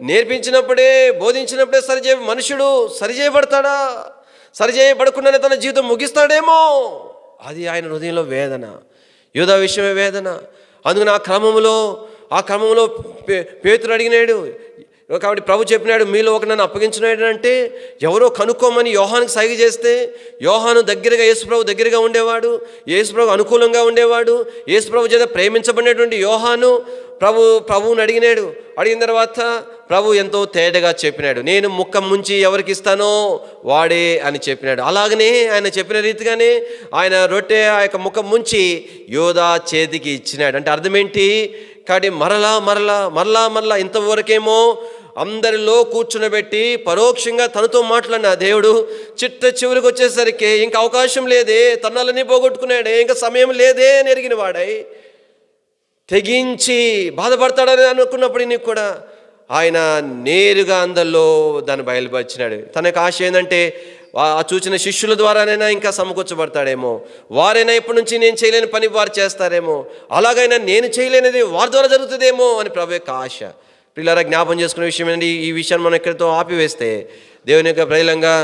నేర్పించినప్పుడే బోధించినప్పుడే మనుషుడు సరిచేయబడతాడా? సరిచేయబడకుండానే తన జీవితం ముగిస్తాడేమో. అది ఆయన హృదయంలో వేదన, యోధా విషయమే వేదన. అందుకని ఆ క్రమంలో పేతురు అడిగినాడు. కాబట్టి ప్రభు చెప్పినాడు, మీలో ఒక నన్ను అప్పగించినాడు అంటే ఎవరో కనుక్కోమని యోహానుకి సైగ చేస్తే యోహాను దగ్గరగా యేసుప్రభు దగ్గరగా ఉండేవాడు, యేసుప్రభు అనుకూలంగా ఉండేవాడు. యేసుప్రభు చేత ప్రేమించబడినటువంటి యోహాను ప్రభువుని అడిగినాడు. అడిగిన తర్వాత ప్రభు ఎంతో తేటగా చెప్పినాడు, నేను ముఖం ముంచి ఎవరికి ఇస్తానో వాడే అని చెప్పినాడు. అలాగనే ఆయన చెప్పిన రీతిగానే ఆయన రొట్టె ఆ యొక్క ముఖం ముంచి యోధా చేతికి ఇచ్చినాడు. అంటే అర్థం ఏంటి? కాబట్టి మరలా ఇంతవరకేమో అందరిలో కూర్చునబెట్టి పరోక్షంగా తనతో మాట్లాడిన దేవుడు చిట్ట చివరికి వచ్చేసరికి ఇంకా అవకాశం లేదే, తన్నాలని పోగొట్టుకున్నాడే, ఇంకా సమయం లేదే అని ఎరిగిన వాడై తెగించి బాధపడతాడని అనుకున్నప్పుడు నీకు కూడా ఆయన నేరుగా అందరిలో దాన్ని బయలుపరిచినాడు. తనకు ఆశ ఏంటంటే ఆ చూసిన శిష్యుల ద్వారానైనా ఇంకా సమకూర్చబడతాడేమో, వారైనా ఇప్పటి నుంచి నేను చేయలేని పని వారు చేస్తారేమో, అలాగైనా నేను చేయలేనిది వారి ద్వారా జరుగుతుందేమో అని ప్రభు యొక్క ఆశ. పిల్లరా జ్ఞాపం చేసుకునే విషయం ఏంటి? ఈ విషయాన్ని మనం ఎక్కడితో ఆపివేస్తే దేవుని యొక్క ప్రజలంగా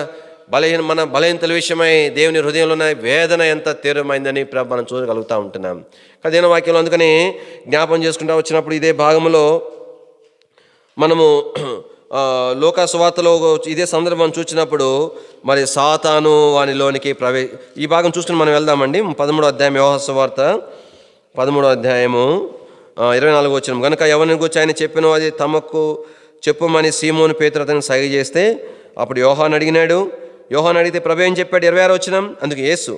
మన బలహీనతల విషయమై దేవుని హృదయంలో ఉన్న వేదన ఎంత తీవ్రమైందని మనం చూడగలుగుతూ ఉంటున్నాం. అదేనా వాక్యంలో అందుకని జ్ఞాపం చేసుకుంటూ వచ్చినప్పుడు ఇదే భాగంలో మనము లోకా సువార్తలో ఇదే సందర్భం చూసినప్పుడు మరి సాతాను వానిలోనికి ఈ భాగం చూసుకుని మనం వెళ్దామండి. 13వ అధ్యాయం యోహాను సువార్త 13వ అధ్యాయము 24వ వచనం. కనుక ఎవరిని గురించి ఆయన చెప్పినో అది తమకు చెప్పుమని సీమోను పేతురు అతనికి సైగ చేస్తే అప్పుడు యోహాను అడిగినాడు. యోహాను అడిగితే ప్రభు ఏం చెప్పాడు? 26వ వచనం. అందుకు యేసు,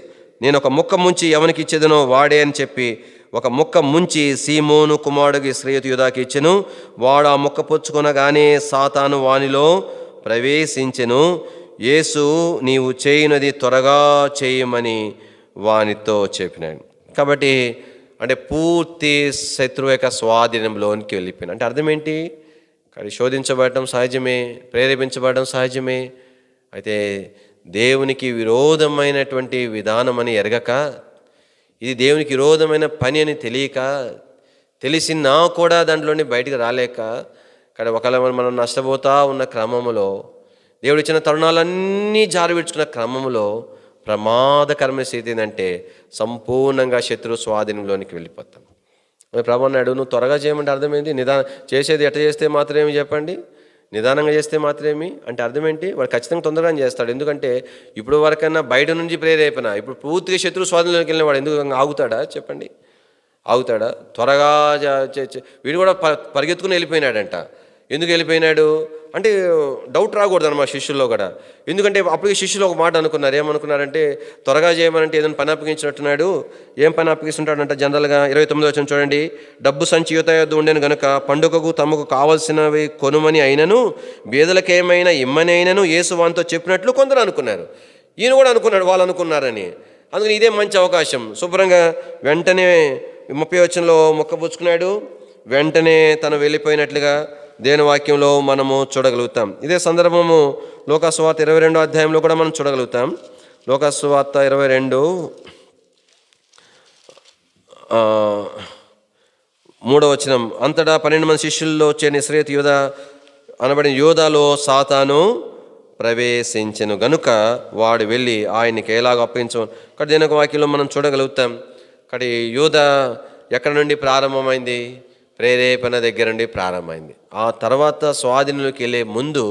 నేను ఒక ముక్క ముంచి ఎవరికి ఇచ్చేదనో వాడే అని చెప్పి ఒక ముక్క ముంచి సీమోను కుమారుడికి ఇస్కరియోతు యూదాకి ఇచ్చెను. వాడు ఆ ముక్క పుచ్చుకొనగానే సాతాను వానిలో ప్రవేశించెను. యేసు, నీవు చేయునది త్వరగా చేయమని వానితో చెప్పినాడు. కాబట్టి అంటే పూర్తి శత్రువు యొక్క స్వాధీనంలోనికి వెళ్ళిపోయిన అంటే అర్థం ఏంటి? కానీ శోధించబడటం సహజమే, ప్రేరేపించబడటం సహజమే. అయితే దేవునికి విరోధమైనటువంటి విధానం అని ఎరగక, ఇది దేవునికి విరోధమైన పని అని తెలియక, తెలిసినా కూడా దాంట్లోని బయటికి రాలేక, కానీ ఒకవేళ మనం నష్టపోతూ ఉన్న క్రమంలో, దేవుడు ఇచ్చిన తరుణాలన్నీ జారవిడ్చుకున్న క్రమంలో ప్రమాదకరమైన స్థితి ఏంటంటే సంపూర్ణంగా శత్రు స్వాధీనంలోనికి వెళ్ళిపోతాం. ప్రభు అన్నాడు, నువ్వు త్వరగా చేయమంటే అర్థమైంది. చేసేది ఎట్ట చేస్తే మాత్రమేమి చెప్పండి, నిదానంగా చేస్తే మాత్రమేమి అంటే అర్థం ఏంటి? వాడు ఖచ్చితంగా తొందరగా చేస్తాడు. ఎందుకంటే ఇప్పుడు వరకన్నా బయట నుంచి ప్రేరేపణ, ఇప్పుడు పూర్తిగా శత్రు స్వాధీనంలోకి వెళ్ళిన వాడు ఎందుకు ఆగుతాడా చెప్పండి? ఆగుతాడా? త్వరగా వీడు కూడా పరిగెత్తుకుని వెళ్ళిపోయినాడంట. ఎందుకు వెళ్ళిపోయినాడు అంటే డౌట్ రాకూడదు అన్నమాట శిష్యుల్లో కూడా. ఎందుకంటే అప్పటికి శిష్యులు ఒక మాట అనుకున్నారు. ఏమనుకున్నారంటే త్వరగా చేయమనంటే ఏదైనా పని అప్పగించినట్టున్నాడు. ఏం పని అప్పగిస్తుంటాడంట జనరల్గా? 29వ వచనం చూడండి. డబ్బు సంచి యువత యొద్ద ఉండేను గనుక పండుగకు తమకు కావలసినవి కొనుమని అయినను బీదలకేమైనా ఇమ్మని అయినను యేసు వానితో చెప్పినట్లు కొందరు అనుకున్నారు. ఈయన కూడా అనుకున్నాడు వాళ్ళు అనుకున్నారని. అందుకని ఇదే మంచి అవకాశం. శుభ్రంగా వెంటనే 30వ వచనంలో మొక్క పుచ్చుకున్నాడు. వెంటనే తను వెళ్ళిపోయినట్లుగా దేవుని వాక్యంలో మనము చూడగలుగుతాం. ఇదే సందర్భము లోకా సువార్త 22వ అధ్యాయంలో కూడా మనం చూడగలుగుతాం. లోకా సువార్త 22 3వ వచనం. అంతటా 12 మంది శిష్యుల్లో వచ్చే ఇస్కరియోతు యూదా అనబడిన యూదాలో సాతాను ప్రవేశించెను గనుక వాడు వెళ్ళి ఆయనకి ఎలాగో అప్పగించు. కాబట్టి దేవుని వాక్యంలో మనం చూడగలుగుతాం. కాబట్టి యూదా ఎక్కడి నుండి ప్రారంభమైంది? ప్రేరేపణ దగ్గర నుండి ప్రారంభమైంది. ఆ తర్వాత స్వాధీనంలోకి వెళ్ళే ముందు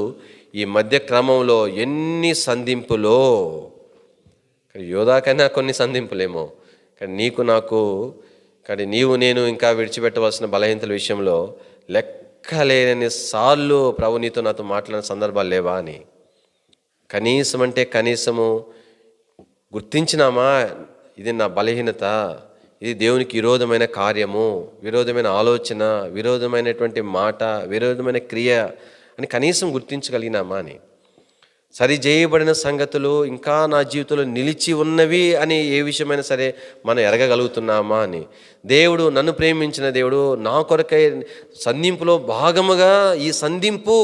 ఈ మధ్య క్రమంలో ఎన్ని సంధింపులో, యోధాకైనా కొన్ని సంధింపులేమో, కానీ నీకు నాకు, కానీ నీవు నేను ఇంకా విడిచిపెట్టవలసిన బలహీనతల విషయంలో లెక్కలేని సార్లు ప్రభు నీతో నాతో మాట్లాడిన సందర్భాలు లేవా అని కనీసం అంటే కనీసము గుర్తించినామా? ఇది నా బలహీనత, ఇది దేవునికి విరోధమైన కార్యము, విరోధమైన ఆలోచన, విరోధమైనటువంటి మాట, విరోధమైన క్రియ అని కనీసం గుర్తించగలిగినామా అని. సరి చేయబడిన సంగతులు ఇంకా నా జీవితంలో నిలిచి ఉన్నవి అని ఏ విషయమైనా సరే మనం ఎరగగలుగుతున్నామా అని. దేవుడు నన్ను ప్రేమించిన దేవుడు నా కొరకై సంధింపులో భాగముగా ఈ సంధింపు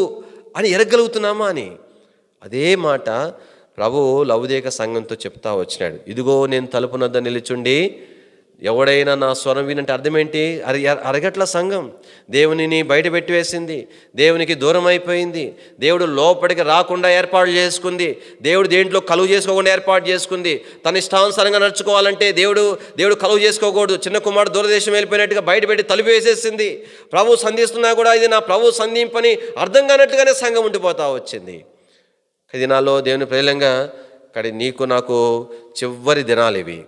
అని ఎరగగలుగుతున్నామా అని. అదే మాట ప్రభు లౌదేక సంఘంతో చెప్తా వచ్చినాడు. ఇదిగో నేను తలుపు నద్ద నిలుచుండి ఎవడైనా నా స్వరం వినంటే అర్థం ఏంటి? అరగట్ల సంఘం దేవునిని బయట పెట్టివేసింది, దేవునికి దూరం అయిపోయింది, దేవుడు లోపలికి రాకుండా ఏర్పాటు చేసుకుంది, దేవుడు దేంట్లో కలువ చేసుకోకుండా ఏర్పాటు చేసుకుంది. తన ఇష్టానుసారంగా నడుచుకోవాలంటే దేవుడు కలువ చేసుకోకూడదు. చిన్న కుమారుడు దూరదేశం వెళ్ళిపోయినట్టుగా బయట పెట్టి తలుపు వేసేసింది. ప్రభు సంధిస్తున్నా కూడా ఇది నా ప్రభు సంధింపని అర్థం కానట్లుగానే సంఘం ఉండిపోతా వచ్చింది. దినాల్లో దేవుని ప్రేలంగా కడి నీకు నాకు చివరి దినాలు ఇవి.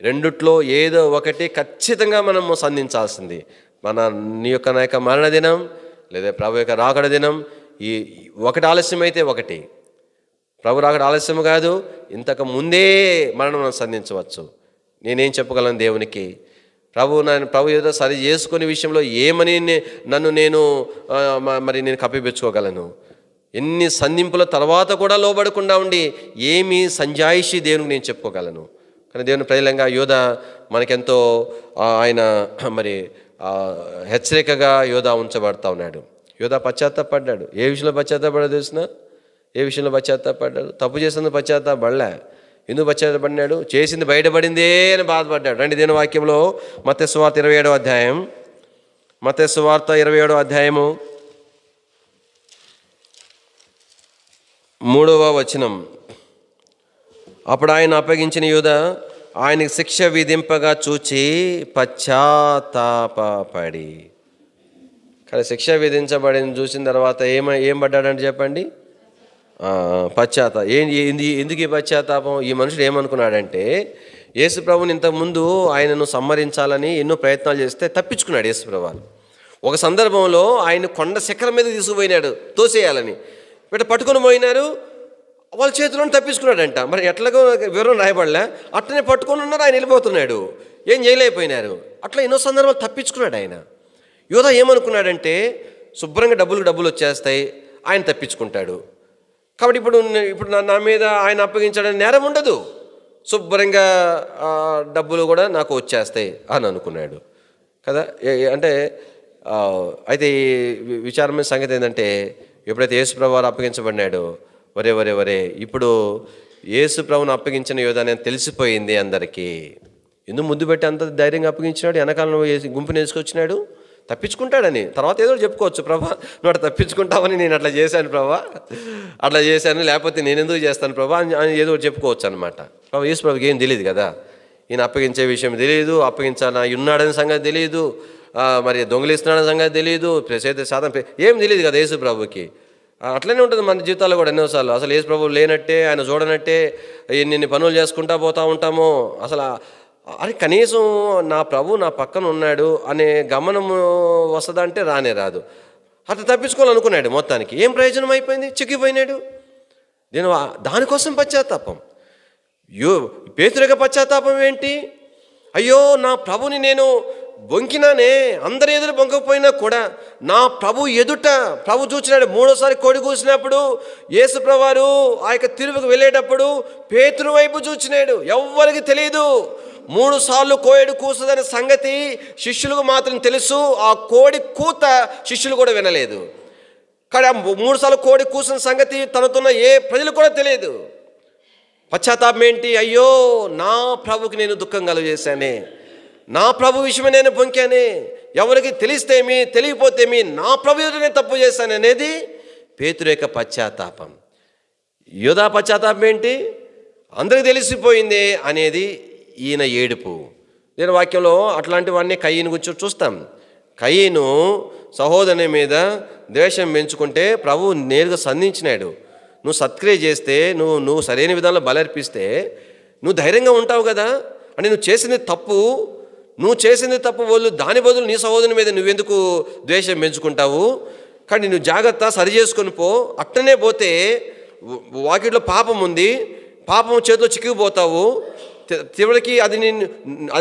రెండిట్లో ఏదో ఒకటి ఖచ్చితంగా మనము సంధించాల్సింది. నీ యొక్క మరణ దినం లేదా ప్రభు యొక్క రాకడ దినం. ఈ ఒకటి ఆలస్యమైతే ఒకటి, ప్రభు రాకడ ఆలస్యం కాదు, ఇంతకు ముందే మరణం సంధించవచ్చు. నేనేం చెప్పగలను దేవునికి? ప్రభు ఏదో సరి చేసుకునే విషయంలో ఏమని నేను కప్పిపెచ్చుకోగలను? ఎన్ని సంధింపుల తర్వాత కూడా లోబడకుండా ఉండి ఏమి సంజాయిషి దేవునికి నేను చెప్పుకోగలను? కానీ దేవుని ప్రజలంగా యోధ మనకెంతో ఆయన హెచ్చరికగా యోధ ఉంచబడతా ఉన్నాడు. యోధ పశ్చాత్తాపడ్డాడు. ఏ విషయంలో పశ్చాత్తాపడ్డాడు తెలిసిన? ఏ విషయంలో పశ్చాత్తాపడ్డాడు? తప్పు చేసింది పశ్చాత్తాపడలే. ఎందుకు పశ్చాత్తాపడినాడు? చేసింది బయటపడిందే అని బాధపడ్డాడు. రండి దేవుని వాక్యంలో మత్తయి సువార్త 27వ అధ్యాయం, మత్తయి సువార్త 27వ అధ్యాయము 3వ వచనం. అప్పుడు ఆయన అప్పగించిన యూదా ఆయనకి శిక్ష విధింపగా చూచి పశ్చాత్తాపపడి. కానీ శిక్ష విధించబడింది చూసిన తర్వాత ఏం పడ్డాడంటే చెప్పండి, ఎందుకు ఈ పశ్చాత్తాపం? ఈ మనుషుడు ఏమనుకున్నాడంటే యేసు ప్రభుని ఇంతకుముందు ఆయనను సంహరించాలని ఎన్నో ప్రయత్నాలు చేస్తే తప్పించుకున్నాడు యేసు ప్రభు. ఒక సందర్భంలో ఆయన కొండ శిఖరం మీద తీసుకుపోయినాడు తోసేయాలని, పట్టుకొని పోయినారు, వాళ్ళ చేతిలో తప్పించుకున్నాడంట. మరి ఎట్లాగో వివరం రాయబడలే, అట్లనే పట్టుకొని ఉన్నారు, ఆయన వెళ్ళిపోతున్నాడు, ఏం చేయలేకపోయినారు. అట్లా ఎన్నో సందర్భాలు తప్పించుకున్నాడు ఆయన. యోధా ఏమనుకున్నాడంటే శుభ్రంగా డబ్బులు వచ్చేస్తాయి, ఆయన తప్పించుకుంటాడు కాబట్టి ఇప్పుడు నా మీద ఆయన అప్పగించాడని నేరం ఉండదు, శుభ్రంగా డబ్బులు కూడా నాకు వచ్చేస్తాయి అని అనుకున్నాడు కదా. అంటే అయితే ఈ విచారమైన సంగతి ఏంటంటే ఎప్పుడైతే యేసు ప్రభు వారు అప్పగించబడినాడో, వరే ఇప్పుడు యేసు ప్రభువును అప్పగించిన యోధా నేను తెలిసిపోయింది అందరికీ. ఎందుకు ముద్దు పెట్టి అంత ధైర్యంగా అప్పగించినాడు? వెనకాలను గుంపుని వేసుకొచ్చినాడు, తప్పించుకుంటాడని. తర్వాత ఏదో చెప్పుకోవచ్చు, ప్రభా నువ్వు అట్లా తప్పించుకుంటావని, నేను అట్లా చేశాను ప్రభా, అట్లా చేశాను, లేకపోతే నేను ఎందుకు చేస్తాను ప్రభా అని ఏదో చెప్పుకోవచ్చు అనమాట. ప్రభా యేసు ప్రభుకి ఏం తెలియదు కదా, ఈయన అప్పగించే విషయం తెలియదు, అప్పగించాలా ఉన్నాడని సంగతి తెలియదు, మరి దొంగలిస్తున్నాడని సంగతి తెలియదు, శాతం ఏం తెలియదు కదా యేసు ప్రభుకి. అట్లనే ఉంటుంది మన జీవితాల్లో కూడా ఎన్నోసార్లు. అసలు యేసు ప్రభువు లేనట్టే, ఆయన చూడనట్టే ఎన్ని పనులు చేసుకుంటూ పోతూ ఉంటాము. అసలు అరే కనీసం నా ప్రభు నా పక్కన ఉన్నాడు అనే గమనము వస్తుందంటే రానే రాదు. అట్లా తప్పించుకోవాలనుకున్నాడు, మొత్తానికి ఏం ప్రయోజనం అయిపోయింది, చిక్కిపోయినాడు. నేను దానికోసం పశ్చాత్తాపం. పేతురు యొక్క పశ్చాత్తాపం ఏంటి? అయ్యో నా ప్రభుని నేను బొంకినానే, అందరి ఎదురు బొంకపోయినా కూడా నా ప్రభు ఎదుట ప్రభు చూసినాడు. మూడోసారి కోడి కూసినప్పుడు యేసు ప్రభువారు ఆ యొక్క తిరువుకు వెళ్ళేటప్పుడు పేతురు వైపు చూచినాడు. ఎవ్వరికి తెలియదు 3 సార్లు కోడి కూసదనే సంగతి శిష్యులకు మాత్రం తెలుసు. ఆ కోడి కూత శిష్యులు కూడా వినలేదు. కానీ 3 సార్లు కోడి కూసిన సంగతి తనతున్న ఏ ప్రజలు కూడా తెలియదు. పశ్చాత్తాపం ఏంటి? అయ్యో నా ప్రభుకి నేను దుఃఖం కలుగజేశానే, నా ప్రభు విషయమే నేను పొంకానే, ఎవరికి తెలిస్తేమి తెలియపోతేమి నా ప్రభు ఎదుట నేను తప్పు చేశాను అనేది పేతురు యొక్క పశ్చాత్తాపం. యోధా పశ్చాత్తాపం ఏంటి? అందరికి తెలిసిపోయింది అనేది ఈయన ఏడుపు. నేను వాక్యంలో అట్లాంటివన్నీ కయ్యను గురించి చూస్తాం. కయ్యను సహోదరుని మీద ద్వేషం పెంచుకుంటే ప్రభు నేరుగా సంధించినాడు. నువ్వు సత్క్రియ చేస్తే, నువ్వు సరైన విధానంలో బలర్పిస్తే నువ్వు ధైర్యంగా ఉంటావు కదా. అంటే నువ్వు చేసింది తప్పు వాళ్ళు దాని బదులు నీ సహోదరుని మీద నువ్వెందుకు ద్వేషం పెంచుకుంటావు? కానీ నువ్వు జాగ్రత్త సరి చేసుకొని పో. అట్టనే పోతే వాకిట్లో పాపం ఉంది, పాపం చేతిలో చిక్కుకుపోతావు. చివరికి అది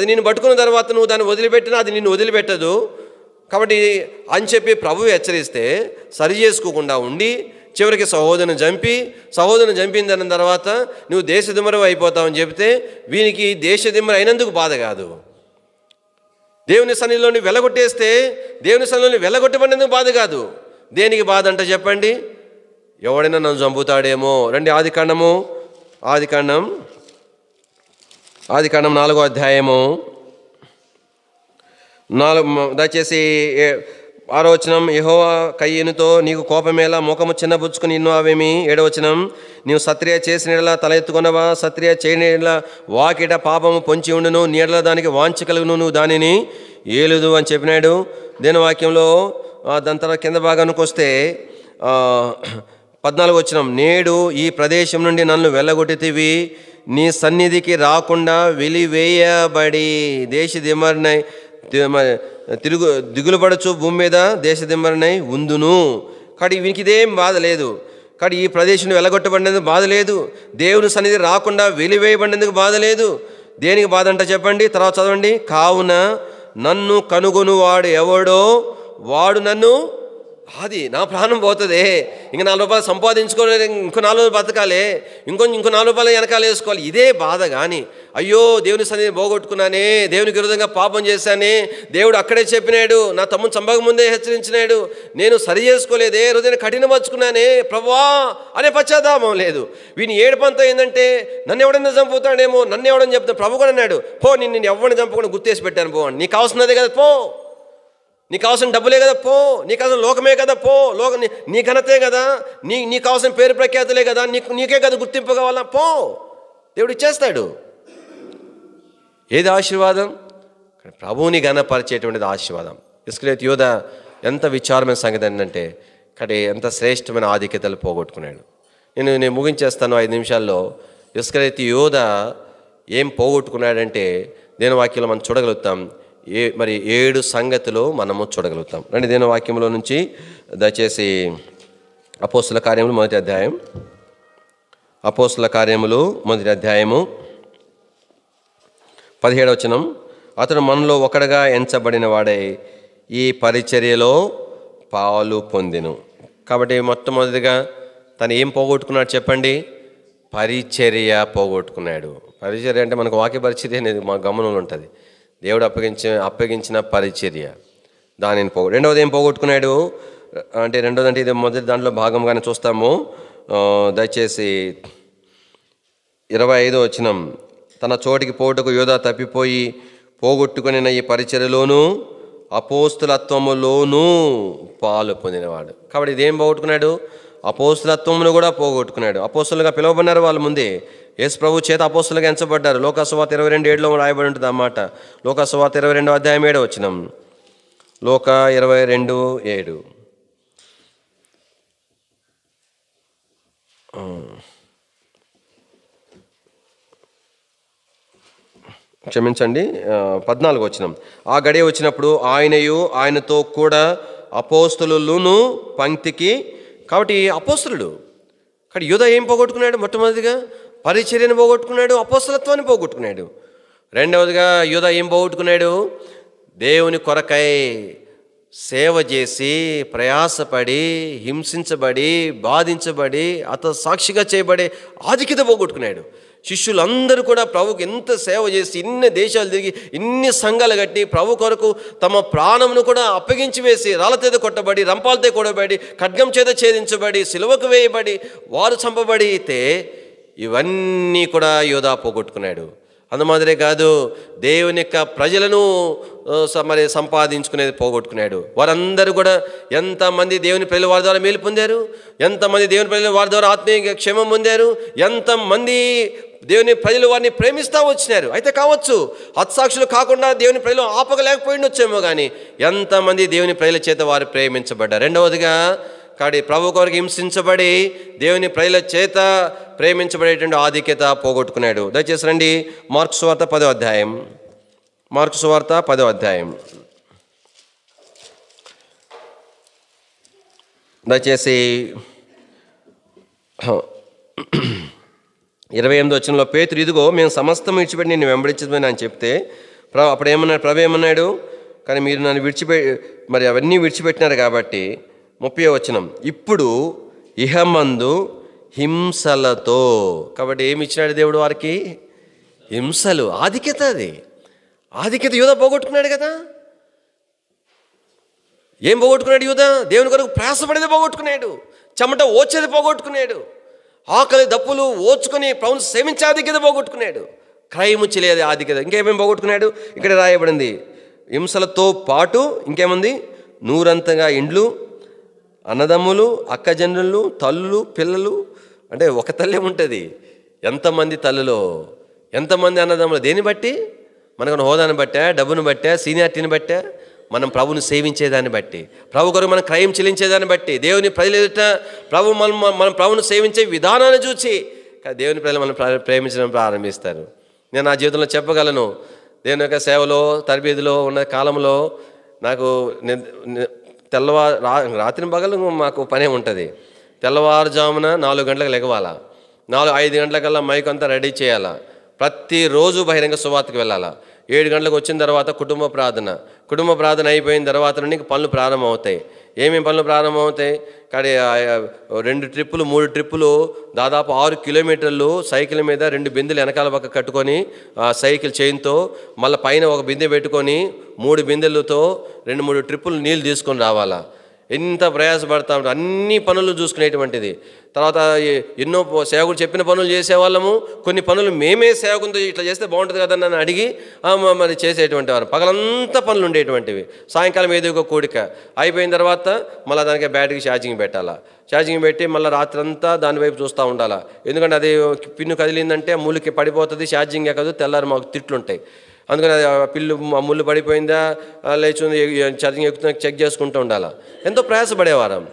నిన్ను పట్టుకున్న తర్వాత నువ్వు దాన్ని వదిలిపెట్టినా అది నిన్ను వదిలిపెట్టదు. కాబట్టి అని చెప్పి ప్రభువు హెచ్చరిస్తే సరి చేసుకోకుండా ఉండి చివరికి సహోదరుని చంపిన దాని తర్వాత నువ్వు దేశదిమ్మరం అయిపోతావని చెబితే వీనికి దేశదిమ్మరం అయినందుకు బాధ కాదు. దేవుని సన్నిధిలోని వెళ్ళగొట్టేస్తే దేవుని సన్నిధిలోని వెళ్ళగొట్టబడినందుకు బాధ కాదు. దేనికి బాధ అంట చెప్పండి? ఎవడైనా నన్ను చంపుతాడేమో. రండి ఆదికాండం 4వ అధ్యాయము 4 6వ వచనం. యెహోవా కయ్యనుతో నీకు కోపమేలా, ముఖము చిన్నబుచ్చుకుని ఇన్నావేమి? 7వ వచనం. నీవు సత్క్రియ చేసిన ఎడల తల ఎత్తుకొనవా, సత్క్రియ చేయని ఎడల వాకిట పాపము పొంచి ఉండును, నీ ఎడల దానికి వాంఛ కలుగును, నువ్వు దానిని ఏలుదు అని చెప్పినాడు. దేని వాక్యంలో దాని తర్వాత కింద భాగానికి వస్తే 14వ వచనం. నేడు ఈ ప్రదేశం నుండి నన్ను వెళ్ళగొట్టితివి, నీ సన్నిధికి రాకుండా వెలివేయబడి దేశదిమ్మరినై దిగులుపడచ్చు భూమి మీద దేశదిమ్మరినై ఉందును. కానీ వీనికి ఇదేం బాధ లేదు. కానీ ఈ ప్రదేశం వెళ్ళగొట్టబడినందుకు బాధ లేదు, దేవుని సన్నిధి రాకుండా వెలివేయబడినందుకు బాధ లేదు. దేనికి బాధ అంట చెప్పండి? తర్వాత చదవండి. కావున నన్ను కనుగొను వాడు ఎవడో వాడు నన్ను, అది నా ప్రాణం పోతుంది, ఇంక 4 రూపాయలు సంపాదించుకోవాలి, ఇంకో 4 రోజులు బతకాలి, ఇంకో 4 రూపాయలు వెనకాల వేసుకోవాలి, ఇదే బాధ. కానీ అయ్యో దేవుని సన్నిధిని పోగొట్టుకున్నానే, దేవునికి విరుద్ధంగా పాపం చేశానే, దేవుడు అక్కడే చెప్పినాడు, నా తమ్ముని చంపక ముందే హెచ్చరించినాడు, నేను సరి చేసుకోలేదే, హృదయాన్ని కఠినపరుచుకున్నానే ప్రభువా అనే పశ్చాత్తాపం లేదు. వీని ఏడుపంతా ఏంటంటే నన్ను ఎవడన్నా చంపుతాడేమో, నన్ను ఎవడని చెప్తాను. ప్రభు కూడా అన్నాడు, పో నేను ఎవరిని చంపకుండా గుర్తేసి పెట్టాను పో అని. నీకు కావాల్సినదే కదా పో, నీకు కావాల్సిన డబ్బులే కదా పో, నీకు కావాల్సిన లోకమే కదా పో, నీ ఘనతే కదా, నీకు కావాల్సిన పేరు ప్రఖ్యాతులే కదా, నీకే కదా గుర్తింపు కావాలా పో. దేవుడు ఇచ్చేస్తాడు. ఏది ఆశీర్వాదం? ప్రభువుని ఘనపరిచేటువంటిది ఆశీర్వాదం. ఇస్కరియోతు యూదా ఎంత విచారమైన సంగతి ఏంటంటే కానీ ఎంత శ్రేష్టమైన ఆధిక్యతలు పోగొట్టుకున్నాడు. నేను ముగించేస్తాను 5 నిమిషాల్లో. ఇస్కరియోతు యూదా ఏం పోగొట్టుకున్నాడంటే దేని వాక్యంలో మనం చూడగలుగుతాం. మరి 7 సంగతులు మనము చూడగలుగుతాం. రండి దేని వాక్యంలో నుంచి దయచేసి అపోస్తుల కార్యములు మొదటి అధ్యాయం. అపోస్తుల కార్యములు మొదటి అధ్యాయము 17వ వచనం. అతడు మనలో ఒకడుగా ఎంచబడిన వాడై ఈ పరిచర్యలో పాలు పొందెను. కాబట్టి మొట్టమొదటిగా తను ఏం పోగొట్టుకున్నాడు చెప్పండి? పరిచర్య పోగొట్టుకున్నాడు. పరిచర్య అంటే మనకు వాక్య పరిచర్య అనేది మా గమనంలో ఉంటుంది. దేవుడు అప్పగించిన పరిచర్య దానిని రెండవది ఏం పోగొట్టుకున్నాడు అంటే ఇది మొదటి దాంట్లో భాగంగానే చూస్తాము. దయచేసి 25వ వచనం. తన చోటికి పోటుకు యూదా తప్పిపోయి పోగొట్టుకుని ఈ పరిచర్యలోనూ అపోస్తులత్వములోనూ పాలు పొందినవాడు. కాబట్టి ఇదేం పోగొట్టుకున్నాడు? అపోస్తులత్వమును కూడా పోగొట్టుకున్నాడు. అపోస్తులుగా పిలువబడినారు వాళ్ళు ముందే. యేసు ప్రభు చేత అపోస్తులుగా ఎంచబడ్డారు. లోకాసువార్త 22:7లో రాయబడి ఉంటుంది అన్నమాట. లోకాసువార్త 22వ అధ్యాయం 7వ వచనం. లోక 22:7. క్షమించండి, 14వ వచనం. ఆ గడియ వచ్చినప్పుడు ఆయనయు ఆయనతో కూడా అపోస్తులును పంక్తికి. కాబట్టి అపోస్తులుడు. కానీ యూదా ఏం పోగొట్టుకున్నాడు? మొట్టమొదటిగా పరిచర్యను పోగొట్టుకున్నాడు, అపోస్తలత్వాన్ని పోగొట్టుకున్నాడు. రెండవదిగా యూదా ఏం పోగొట్టుకున్నాడు? దేవుని కొరకై సేవ చేసి ప్రయాసపడి హింసించబడి బాధించబడి సాక్షిగా చేయబడే ఆధిక్యత పోగొట్టుకున్నాడు. శిష్యులందరూ కూడా ప్రభుకు ఎంత సేవ చేసి ఇన్ని దేశాలు తిరిగి ఇన్ని సంఘాలు కట్టి ప్రభు కొరకు తమ ప్రాణమును కూడా అప్పగించి వేసి రాళ్ళ చేత కొట్టబడి రంపాలతో కొట్టబడి ఖడ్గం చేత ఛేదించబడి సిలువకు వేయబడి వారు చంపబడితే ఇవన్నీ కూడా యూదా పోగొట్టుకున్నాడు. అందుమాదిరే కాదు, దేవుని యొక్క ప్రజలను మరి సంపాదించుకునేది పోగొట్టుకున్నాడు. వారందరూ కూడా ఎంతమంది దేవుని ప్రజలు వారి ద్వారా మేలు పొందారు, ఎంతమంది దేవుని ప్రజలు వారి ద్వారా ఆత్మీయ క్షేమం పొందారు, ఎంతమంది దేవుని ప్రజలు వారిని ప్రేమిస్తూ వచ్చినారు. అయితే కావచ్చు హత్సాక్షులు కాకుండా దేవుని ప్రజలు ఆపగలేకపోయిండొచ్చేమో, కానీ ఎంతమంది దేవుని ప్రజల చేత వారు ప్రేమించబడ్డారు. రెండవదిగా కాబట్టి ప్రభు కొరకు హింసించబడి దేవుని ప్రజల చేత ప్రేమించబడేటువంటి ఆధిక్యత పోగొట్టుకున్నాడు. దయచేసి రండి మార్కు సువార్త 10వ అధ్యాయం. మార్కు సువార్త 10వ అధ్యాయం. దయచేసి 28వ వచనంలో పేతురు, ఇదిగో మేము సమస్తం విడిచిపెట్టి నేను వెంబడించమని అని చెప్తే అప్పుడు ఏమన్నాడు? ప్రభు ఏమన్నాడు? కానీ మీరు నన్ను మరి అవన్నీ విడిచిపెట్టినారు కాబట్టి 30వ వచనం, ఇప్పుడు ఇహమందు హింసలతో. కాబట్టి ఏమి ఇచ్చినాడు దేవుడు వారికి? హింసలు, ఆధిక్యత. అది ఆధిక్యత యూదా పోగొట్టుకున్నాడు కదా. ఏం పోగొట్టుకున్నాడు యూదా? దేవుని కొరకు ప్రయాసపడేది పోగొట్టుకున్నాడు, చెమట ఓచేది పోగొట్టుకున్నాడు, ఆకలి దప్పులు ఓచుకొని ప్రభువును సేవించే ఆధిక్యత పోగొట్టుకున్నాడు, క్రయము చేయలేదు ఆధిక్యత. ఇంకేమేమి పోగొట్టుకున్నాడు? ఇక్కడ రాయబడింది. హింసలతో పాటు ఇంకేముంది? నూరంతగా ఇండ్లు, అన్నదమ్ములు, అక్కజనులు, తల్లులు, పిల్లలు. అంటే ఒక తల్లే ఉంటుంది, ఎంతమంది తల్లులో ఎంతమంది అన్నదమ్ములు. దేన్ని బట్టి? మనకు హోదాను బట్టే, డబ్బును బట్టే, సీనియారిటీని బట్టే, మనం ప్రభుని సేవించేదాన్ని బట్టి, ప్రభు కొరకు మనం క్రయం చెల్లించేదాన్ని బట్టి, దేవుని ప్రజలు ఎదుట మనం ప్రభుని సేవించే విధానాన్ని చూసి దేవుని ప్రజలు మనం ప్రేమించడం ప్రారంభిస్తారు. నేను నా జీవితంలో చెప్పగలను, దేవుని యొక్క సేవలో తరబేదిలో ఉన్న కాలంలో నాకు రాత్రి పగలు మాకు పనే ఉంటుంది. తెల్లవారుజామున 4 గంటలకు లెగవాలా, 5 గంటలకల్లా మైక్ అంతా రెడీ చేయాలా, ప్రతిరోజు బహిరంగ సువార్తకు వెళ్ళాలా. 7 గంటలకు వచ్చిన తర్వాత కుటుంబ ప్రార్థన అయిపోయిన తర్వాత నుండి పనులు ప్రారంభం అవుతాయి. ఏమేమి పనులు ప్రారంభం అవుతాయి? కానీ 2 ట్రిప్పులు 3 ట్రిప్పులు దాదాపు 6 కిలోమీటర్లు సైకిల్ మీద 2 బిందెలు వెనకాల పక్క కట్టుకొని సైకిల్ చైన్తో మళ్ళీ పైన ఒక బిందె పెట్టుకొని 3 బిందెలతో 2-3 ట్రిప్పులు నీళ్ళు తీసుకొని రావాలా. ఎంత ప్రయాసపడతా ఉంటాం, అన్ని పనులు చూసుకునేటువంటిది. తర్వాత ఎన్నో సేవకుడు చెప్పిన పనులు చేసేవాళ్ళము, కొన్ని పనులు మేమే సేవకునితో ఇట్లా చేస్తే బాగుంటుంది కదా అని అడిగి మరి చేసేటువంటి వారు. పగలంతా పనులు ఉండేటువంటివి. సాయంకాలం ఏదో ఒక కోడిక అయిపోయిన తర్వాత మళ్ళీ దానికి బ్యాటరీకి ఛార్జింగ్ పెట్టాలా, ఛార్జింగ్ పెట్టి మళ్ళీ రాత్రంతా దాని వైపు చూస్తూ ఉండాలా. ఎందుకంటే అది పిన్ను కదిలిందంటే ముళ్ళుకి పడిపోతుంది, ఛార్జింగ్ ఎక్కదు, తెల్లారి మాకు తిట్లుంటాయి. అందుకని ఆ ముళ్ళు పడిపోయిందా లేచుంది ఛార్జింగ్ ఎక్కుతుందా చెక్ చేసుకుంటూ ఉండాలా. ఎంతో ప్రయాసపడేవారం.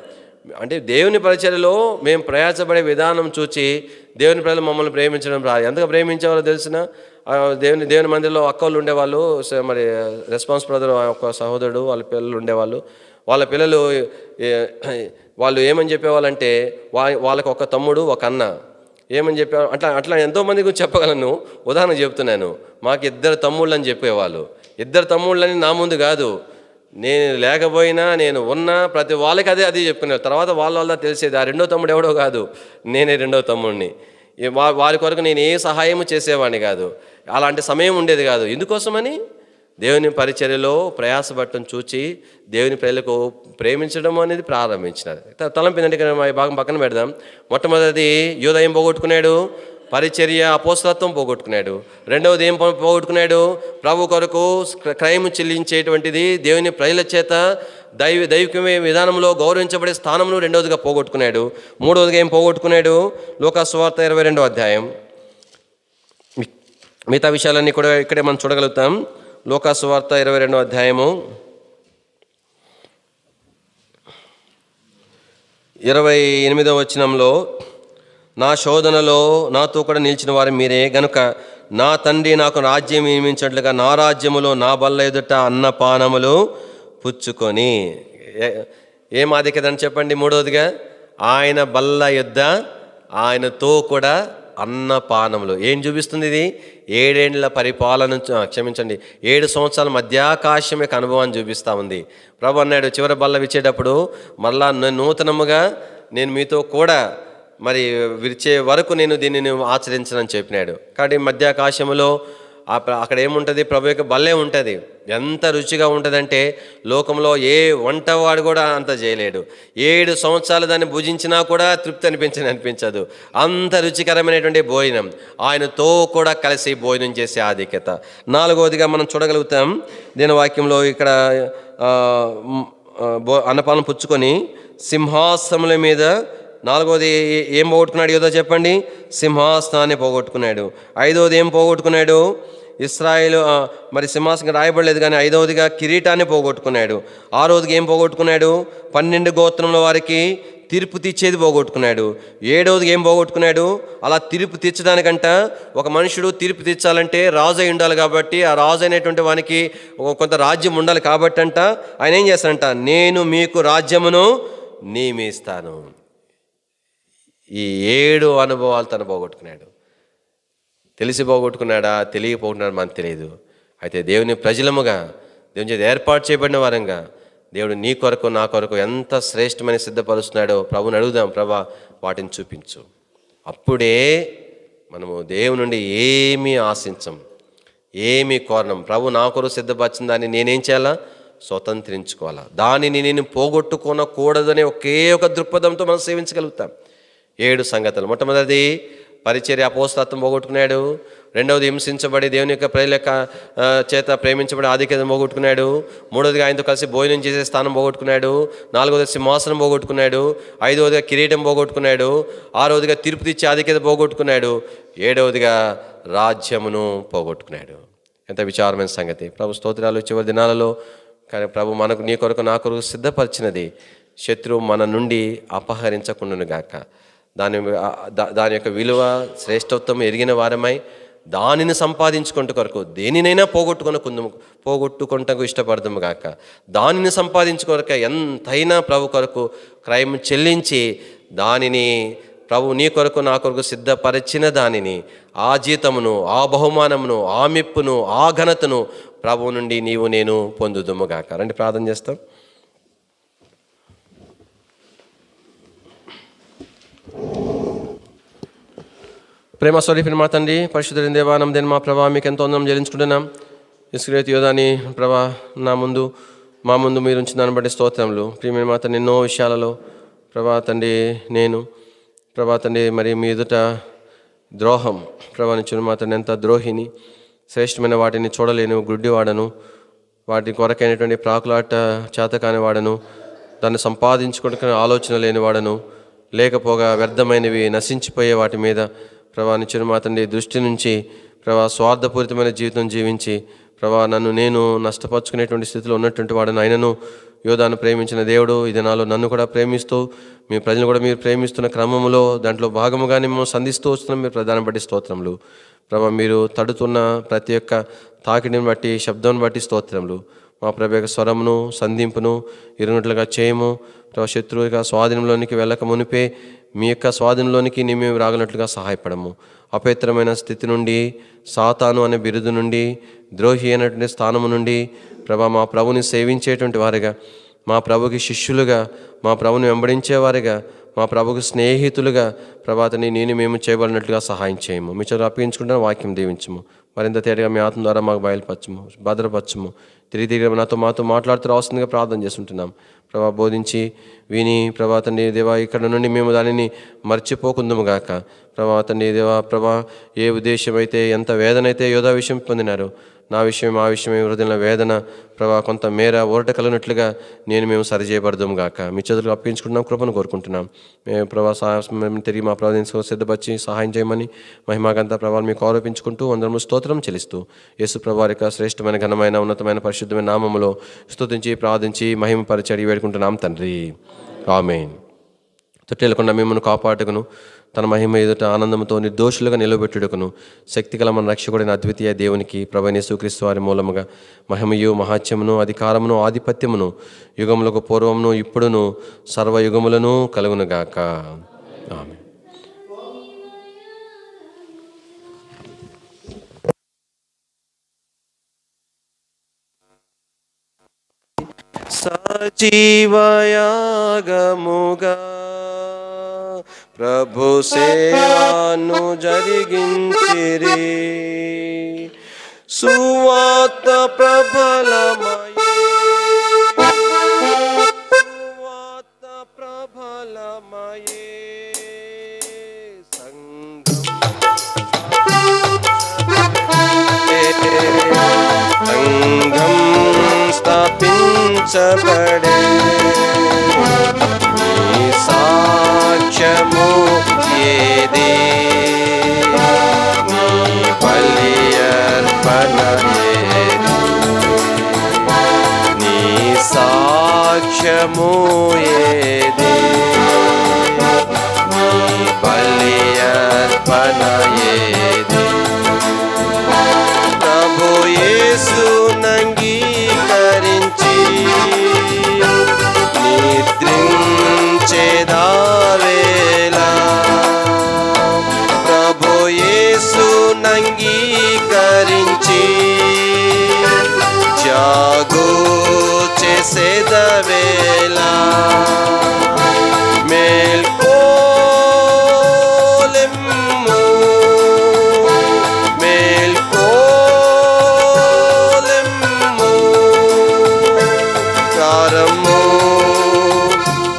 అంటే దేవుని పరిచర్యలో మేము ప్రయాసపడే విధానం చూచి దేవుని ప్రజలు మమ్మల్ని ప్రేమించడం ఎంతగా ప్రేమించేవారో తెలిసిన దేవుని మందిరంలో అక్కలు ఉండేవాళ్ళు. మరి రెస్పాన్స్ బ్రదర్ ఒక సహోదరుడు, వాళ్ళ పిల్లలు ఉండేవాళ్ళు. వాళ్ళ పిల్లలు వాళ్ళు ఏమని చెప్పేవాళ్ళంటే వాళ్ళకి ఒక తమ్ముడు ఒక అన్న ఏమని చెప్పేవాళ్ళు. అట్లా ఎంతోమంది గురించి చెప్పగలను. ఉదాహరణ చెప్తున్నాను. మాకు 2 తమ్ముళ్ళు అని చెప్పేవాళ్ళు. 2 తమ్ముళ్ళని నా ముందు కాదు, నేను లేకపోయినా నేను ఉన్నా ప్రతి వాళ్ళకి అది చెప్పుకునేవారు. తర్వాత వాళ్ళ తెలిసేది ఆ 2వ తమ్ముడు ఎవడో కాదు, నేనే 2వ తమ్ముడిని. వారి కొరకు నేను ఏ సహాయము చేసేవాడిని కాదు. అలాంటి సమయం ఉండేది కాదు. ఎందుకోసమని దేవుని పరిచర్యలో ప్రయాసపడటం చూచి దేవుని ప్రజలకు ప్రేమించడం అనేది ప్రారంభించినారు. తలంపిందంటే భాగం పక్కన పెడదాం. మొట్టమొదటిది యూదా ఏం పోగొట్టుకున్నాడు? పరిచర్య అపోస్తలత్వం పోగొట్టుకున్నాడు. రెండవది ఏం పోగొట్టుకున్నాడు? ప్రభు కొరకు క్రయము చెల్లించేటువంటిది దేవుని ప్రజల చేత దైవికమే విధానంలో గౌరవించబడే స్థానంలో రెండవదిగా పోగొట్టుకున్నాడు. మూడవదిగా ఏం పోగొట్టుకున్నాడు? లూకాసు సువార్త 22వ అధ్యాయం. మిగతా విషయాలన్నీ కూడా ఇక్కడే మనం చూడగలుగుతాం. లూకాసు సువార్త 22వ అధ్యాయము 28వ వచనంలో, నా శోధనలో నాతో కూడా నిలిచిన వారు మీరే గనుక నా తండ్రి నాకు రాజ్యం నియమించినట్లుగా నా రాజ్యములో నా బల్ల ఎదుట అన్నపానములు పుచ్చుకొని. ఏం ఆధిక్యతని చెప్పండి? మూడవదిగా ఆయన బల్ల యొద్ద ఆయనతో కూడా అన్నపానములు. ఏం చూపిస్తుంది ఇది? 7 ఏళ్ల పరిపాలన, 7 సంవత్సరాల మధ్యాకాశం యొక్క అనుభవాన్ని చూపిస్తూ ఉంది. ప్రభు అన్నాడు చివరి బల్ల విచ్చేటప్పుడు, మళ్ళా నూతనముగా నేను మీతో కూడా మరి విరిచే వరకు నేను దీన్ని ఆచరించనని చెప్పినాడు. కాబట్టి మధ్యాకాశములో అక్కడ ఏముంటుంది? ప్రభు యొక్క బల్లే ఉంటుంది. ఎంత రుచిగా ఉంటుందంటే లోకంలో ఏ వంటవాడు కూడా అంత చేయలేడు. 7 సంవత్సరాలు దాన్ని భుజించినా కూడా తృప్తి అనిపించదు. అంత రుచికరమైనటువంటి భోజనం, ఆయనతో కూడా కలిసి భోజనం చేసే ఆధిక్యత. నాలుగవదిగా మనం చూడగలుగుతాం దీని వాక్యంలో ఇక్కడ అన్నపానం పుచ్చుకొని సింహాసనముల మీద. నాలుగవది ఏం పోగొట్టుకున్నాడు యోధా చెప్పండి? సింహాసనాన్ని పోగొట్టుకున్నాడు. ఐదవది ఏం పోగొట్టుకున్నాడు? ఇశ్రాయేలు మరి సింహాసనం రాయబడలేదు కానీ ఐదవదిగా కిరీటాన్ని పోగొట్టుకున్నాడు. ఆరవదిగా ఏం పోగొట్టుకున్నాడు? 12 గోత్రముల వారికి తీర్పు తీర్చేది పోగొట్టుకున్నాడు. 7వదిగా ఏం పోగొట్టుకున్నాడు? అలా తీర్పు తీర్చడానికంట ఒక మనుషుడు తీర్పు తీర్చాలంటే రాజు అయి ఉండాలి. కాబట్టి ఆ రాజు అయినటువంటి వానికి కొంత రాజ్యం ఉండాలి. కాబట్టి అంట ఆయన ఏం చేస్తాడంట? నేను మీకు రాజ్యమును నియమిస్తాను. ఈ 7 అనుభవాలు తను పోగొట్టుకున్నాడు. తెలిసి పోగొట్టుకున్నాడా తెలియపోగొట్టుకున్నాడా మనకు తెలియదు. అయితే దేవుని ప్రజలముగా దేవుని చేత ఏర్పాటు చేయబడిన వారంగా దేవుడు నీ కొరకు నా కొరకు ఎంత శ్రేష్టమని సిద్ధపరుస్తున్నాడో ప్రభుని అడుగుదాం. ప్రభా వాటిని చూపించు. అప్పుడే మనము దేవుని నుండి ఏమీ ఆశించం, ఏమీ కోరడం. ప్రభు నా కొరకు సిద్ధపరిచిన దాన్ని నేనేం చేయాలా? స్వతంత్రించుకోవాలా. దానిని నేను పోగొట్టుకోనకూడదనే ఒకే ఒక దృక్పథంతో మనం సేవించగలుగుతాం. 7 సంగతులు. మొట్టమొదటిది పరిచర్య అపోస్తలత్వం పోగొట్టుకున్నాడు. రెండవది హింసించబడి దేవుని యొక్క ప్రజల చేత ప్రేమించబడి ఆధిక్యతను పోగొట్టుకున్నాడు. మూడవదిగా ఆయనతో కలిసి భోజనం చేసే స్థానం పోగొట్టుకున్నాడు. నాలుగవది సింహాసనం పోగొట్టుకున్నాడు. ఐదవదిగా కిరీటం పోగొట్టుకున్నాడు. ఆరవదిగా తీర్పు తెచ్చి ఆధిక్యత పోగొట్టుకున్నాడు. 7వదిగా రాజ్యమును పోగొట్టుకున్నాడు. ఎంత విచారమైన సంగతి. ప్రభు స్తోత్రాలు. చివరి దినాలలో కానీ ప్రభు మనకు నీ కొరకు నా కొరకు సిద్ధపరిచినది శత్రువు మన నుండి అపహరించకుండాను గాక. దాని యొక్క విలువ శ్రేష్టత్వం ఎరిగిన వారమై దానిని సంపాదించుకుంటూ కొరకు దేనినైనా పోగొట్టుకుంటకు ఇష్టపడదాము గాక. దానిని సంపాదించుకొనక ఎంతైనా ప్రభు కొరకు క్రయం చెల్లించి దానిని ప్రభు నీ కొరకు నా కొరకు సిద్ధపరిచిన దానిని, ఆ జీతమును, ఆ బహుమానమును, ఆ మెప్పును, ఆ ఘనతను ప్రభు నుండి నీవు నేను పొందుదుము గాక. రండి ప్రార్థన చేస్తాం. ప్రేమ స్వరూపిణి మా తండ్రి, పరిశుద్ధులైన దేవా, నమ్మదైన మా ప్రభా, మీకు ఎంతో వందనం చెల్లించుకుంటున్నాం. ఇస్కరియోతు యోధాని ప్రభా నా ముందు మా ముందు మీరు ఉంచిన దాన్ని బట్టి స్తోత్రములు. ప్రియమైన మా తండ్రి, ఎన్నో విషయాలలో ప్రభా తండ్రి నేను ప్రభా తండ్రి మరి మీ ఎదుట ద్రోహం ప్రభా నుంచి మా తండ్రి ఎంత ద్రోహిని, శ్రేష్టమైన వాటిని చూడలేను, గుడ్డివాడను, వాటి కొరకైనటువంటి ప్రాకులాట చేతకాని వాడను, దాన్ని సంపాదించుకోవడానికి ఆలోచన లేని వాడను, లేకపోగా వ్యర్థమైనవి నశించిపోయే వాటి మీద ప్రభా నిచ్చిన మా తండ్రి దృష్టి నుంచి ప్రభా స్వార్థపూరితమైన జీవితం జీవించి ప్రభా నన్ను నేను నష్టపరుచుకునేటువంటి స్థితిలో ఉన్నటువంటి వాడను. అయినను యోధాను ప్రేమించిన దేవుడు ఈ దినాల్లో నన్ను కూడా ప్రేమిస్తూ మీ ప్రజలు కూడా మీరు ప్రేమిస్తున్న క్రమంలో దాంట్లో భాగముగానే మేము సంధిస్తూ వస్తున్నాం. మీరు ప్రధానం బట్టి స్తోత్రములు ప్రభా. మీరు తడుతున్న ప్రతి ఒక్క తాకిడిని బట్టి, శబ్దాన్ని బట్టి స్తోత్రములు. మా ప్రభు యొక్క స్వరమును సంధింపును ఇరునట్లుగా చేయము ప్రభా. శత్రువుగా స్వాధీనంలోనికి వెళ్ళక మునిపే మీ యొక్క స్వాధీనంలోనికి మేము రాగనట్లుగా సహాయపడము. అపవిత్రమైన స్థితి నుండి, సాతాను అనే బిరుదు నుండి, ద్రోహి అయినటువంటి స్థానము నుండి ప్రభా మా ప్రభుని సేవించేటువంటి వారిగా, మా ప్రభుకి శిష్యులుగా, మా ప్రభుని వెంబడించేవారిగా, మా ప్రభుకి స్నేహితులుగా ప్రభాతని మేము చేయబడినట్లుగా సహాయం చేయము. మీ చదువు అప్పగించుకుంటున్న వాక్యం దీవించము. మరింత తేటగా మీ ఆత్మ ద్వారా మాకు బయలుపరచము, భద్రపరచము. తిరిగి మాతో మాట్లాడుతూ రావాల్సిందిగా ప్రార్థన చేస్తుంటున్నాం ప్రభా. బోధించి విని ప్రభాతండి దేవా ఇక్కడ నుండి మేము దానిని మర్చిపోకుందుము గాక ప్రభాతండి దేవా. ప్రభా ఏ ఉద్దేశం అయితే, ఎంత వేదన అయితే యోధా విషయం పొందినారు, నా విషయం ఆ విషయమే హృదయంలో వేదన ప్రభా కొంత మేర ఊరట కలిగినట్లుగా మేము సరిచేయబడదాము గాక. మీ చేతులకు అప్పించుకుంటున్నాం, కృపను కోరుకుంటున్నాం. మేము ప్రభా మేము తిరిగి మా ప్రార్థన సిద్ధపరిచి సహాయం చేయమని మహిమాగంతా ప్రభావం మీకు ఆరోపించుకుంటూ అందరము స్తోత్రం చెల్లిస్తూ యేసు ప్రభా యొక్క శ్రేష్టమైన ఘనమైన ఉన్నతమైన పరిశుద్ధమైన నామములో స్తుతించి ప్రార్థించి మహిమపరిచి అడిగి వేడుకుంటున్నాం తండ్రి, ఆమేన్. తొట్టెలకుండా మిమ్మల్ని కాపాడుకును, తన మహిమ ఎదుట ఆనందంతో నిర్దోషులుగా నిలబెట్టుడుకును శక్తిగల మన రక్షకుడైన అద్వితీయ దేవునికి ప్రభువైన యేసుక్రీస్తు వారి మూలముగా మహిమయు మహాత్యమును అధికారమును ఆధిపత్యమును యుగములకు పూర్వమును ఇప్పుడును సర్వయుగములను కలుగునుగాక. ఆమేన్. సజీవయాగముగా ప్రభు సేవను జరిగించిరి, సువార్త ప్రబలమయే, సువార్త ప్రబలమయే, సంఘం స్థాపించబడే, నీ సాక్ష్యము ఏది, నీ బలి అర్పణ ఏది, నీ సాక్ష్యము ఏది, నీ బలి అర్పణ ఏది. ప్రభు యేసునంగీకరించి నిద్రించేదావేలా, ప్రభు యేసునంగీకరించి జాగు చేసేదవేలా, మేల్కోలెమ్ము మేల్కోలెమ్ము కారము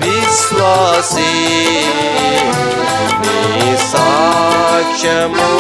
విశ్వాసీ, నీ సాక్ష్యము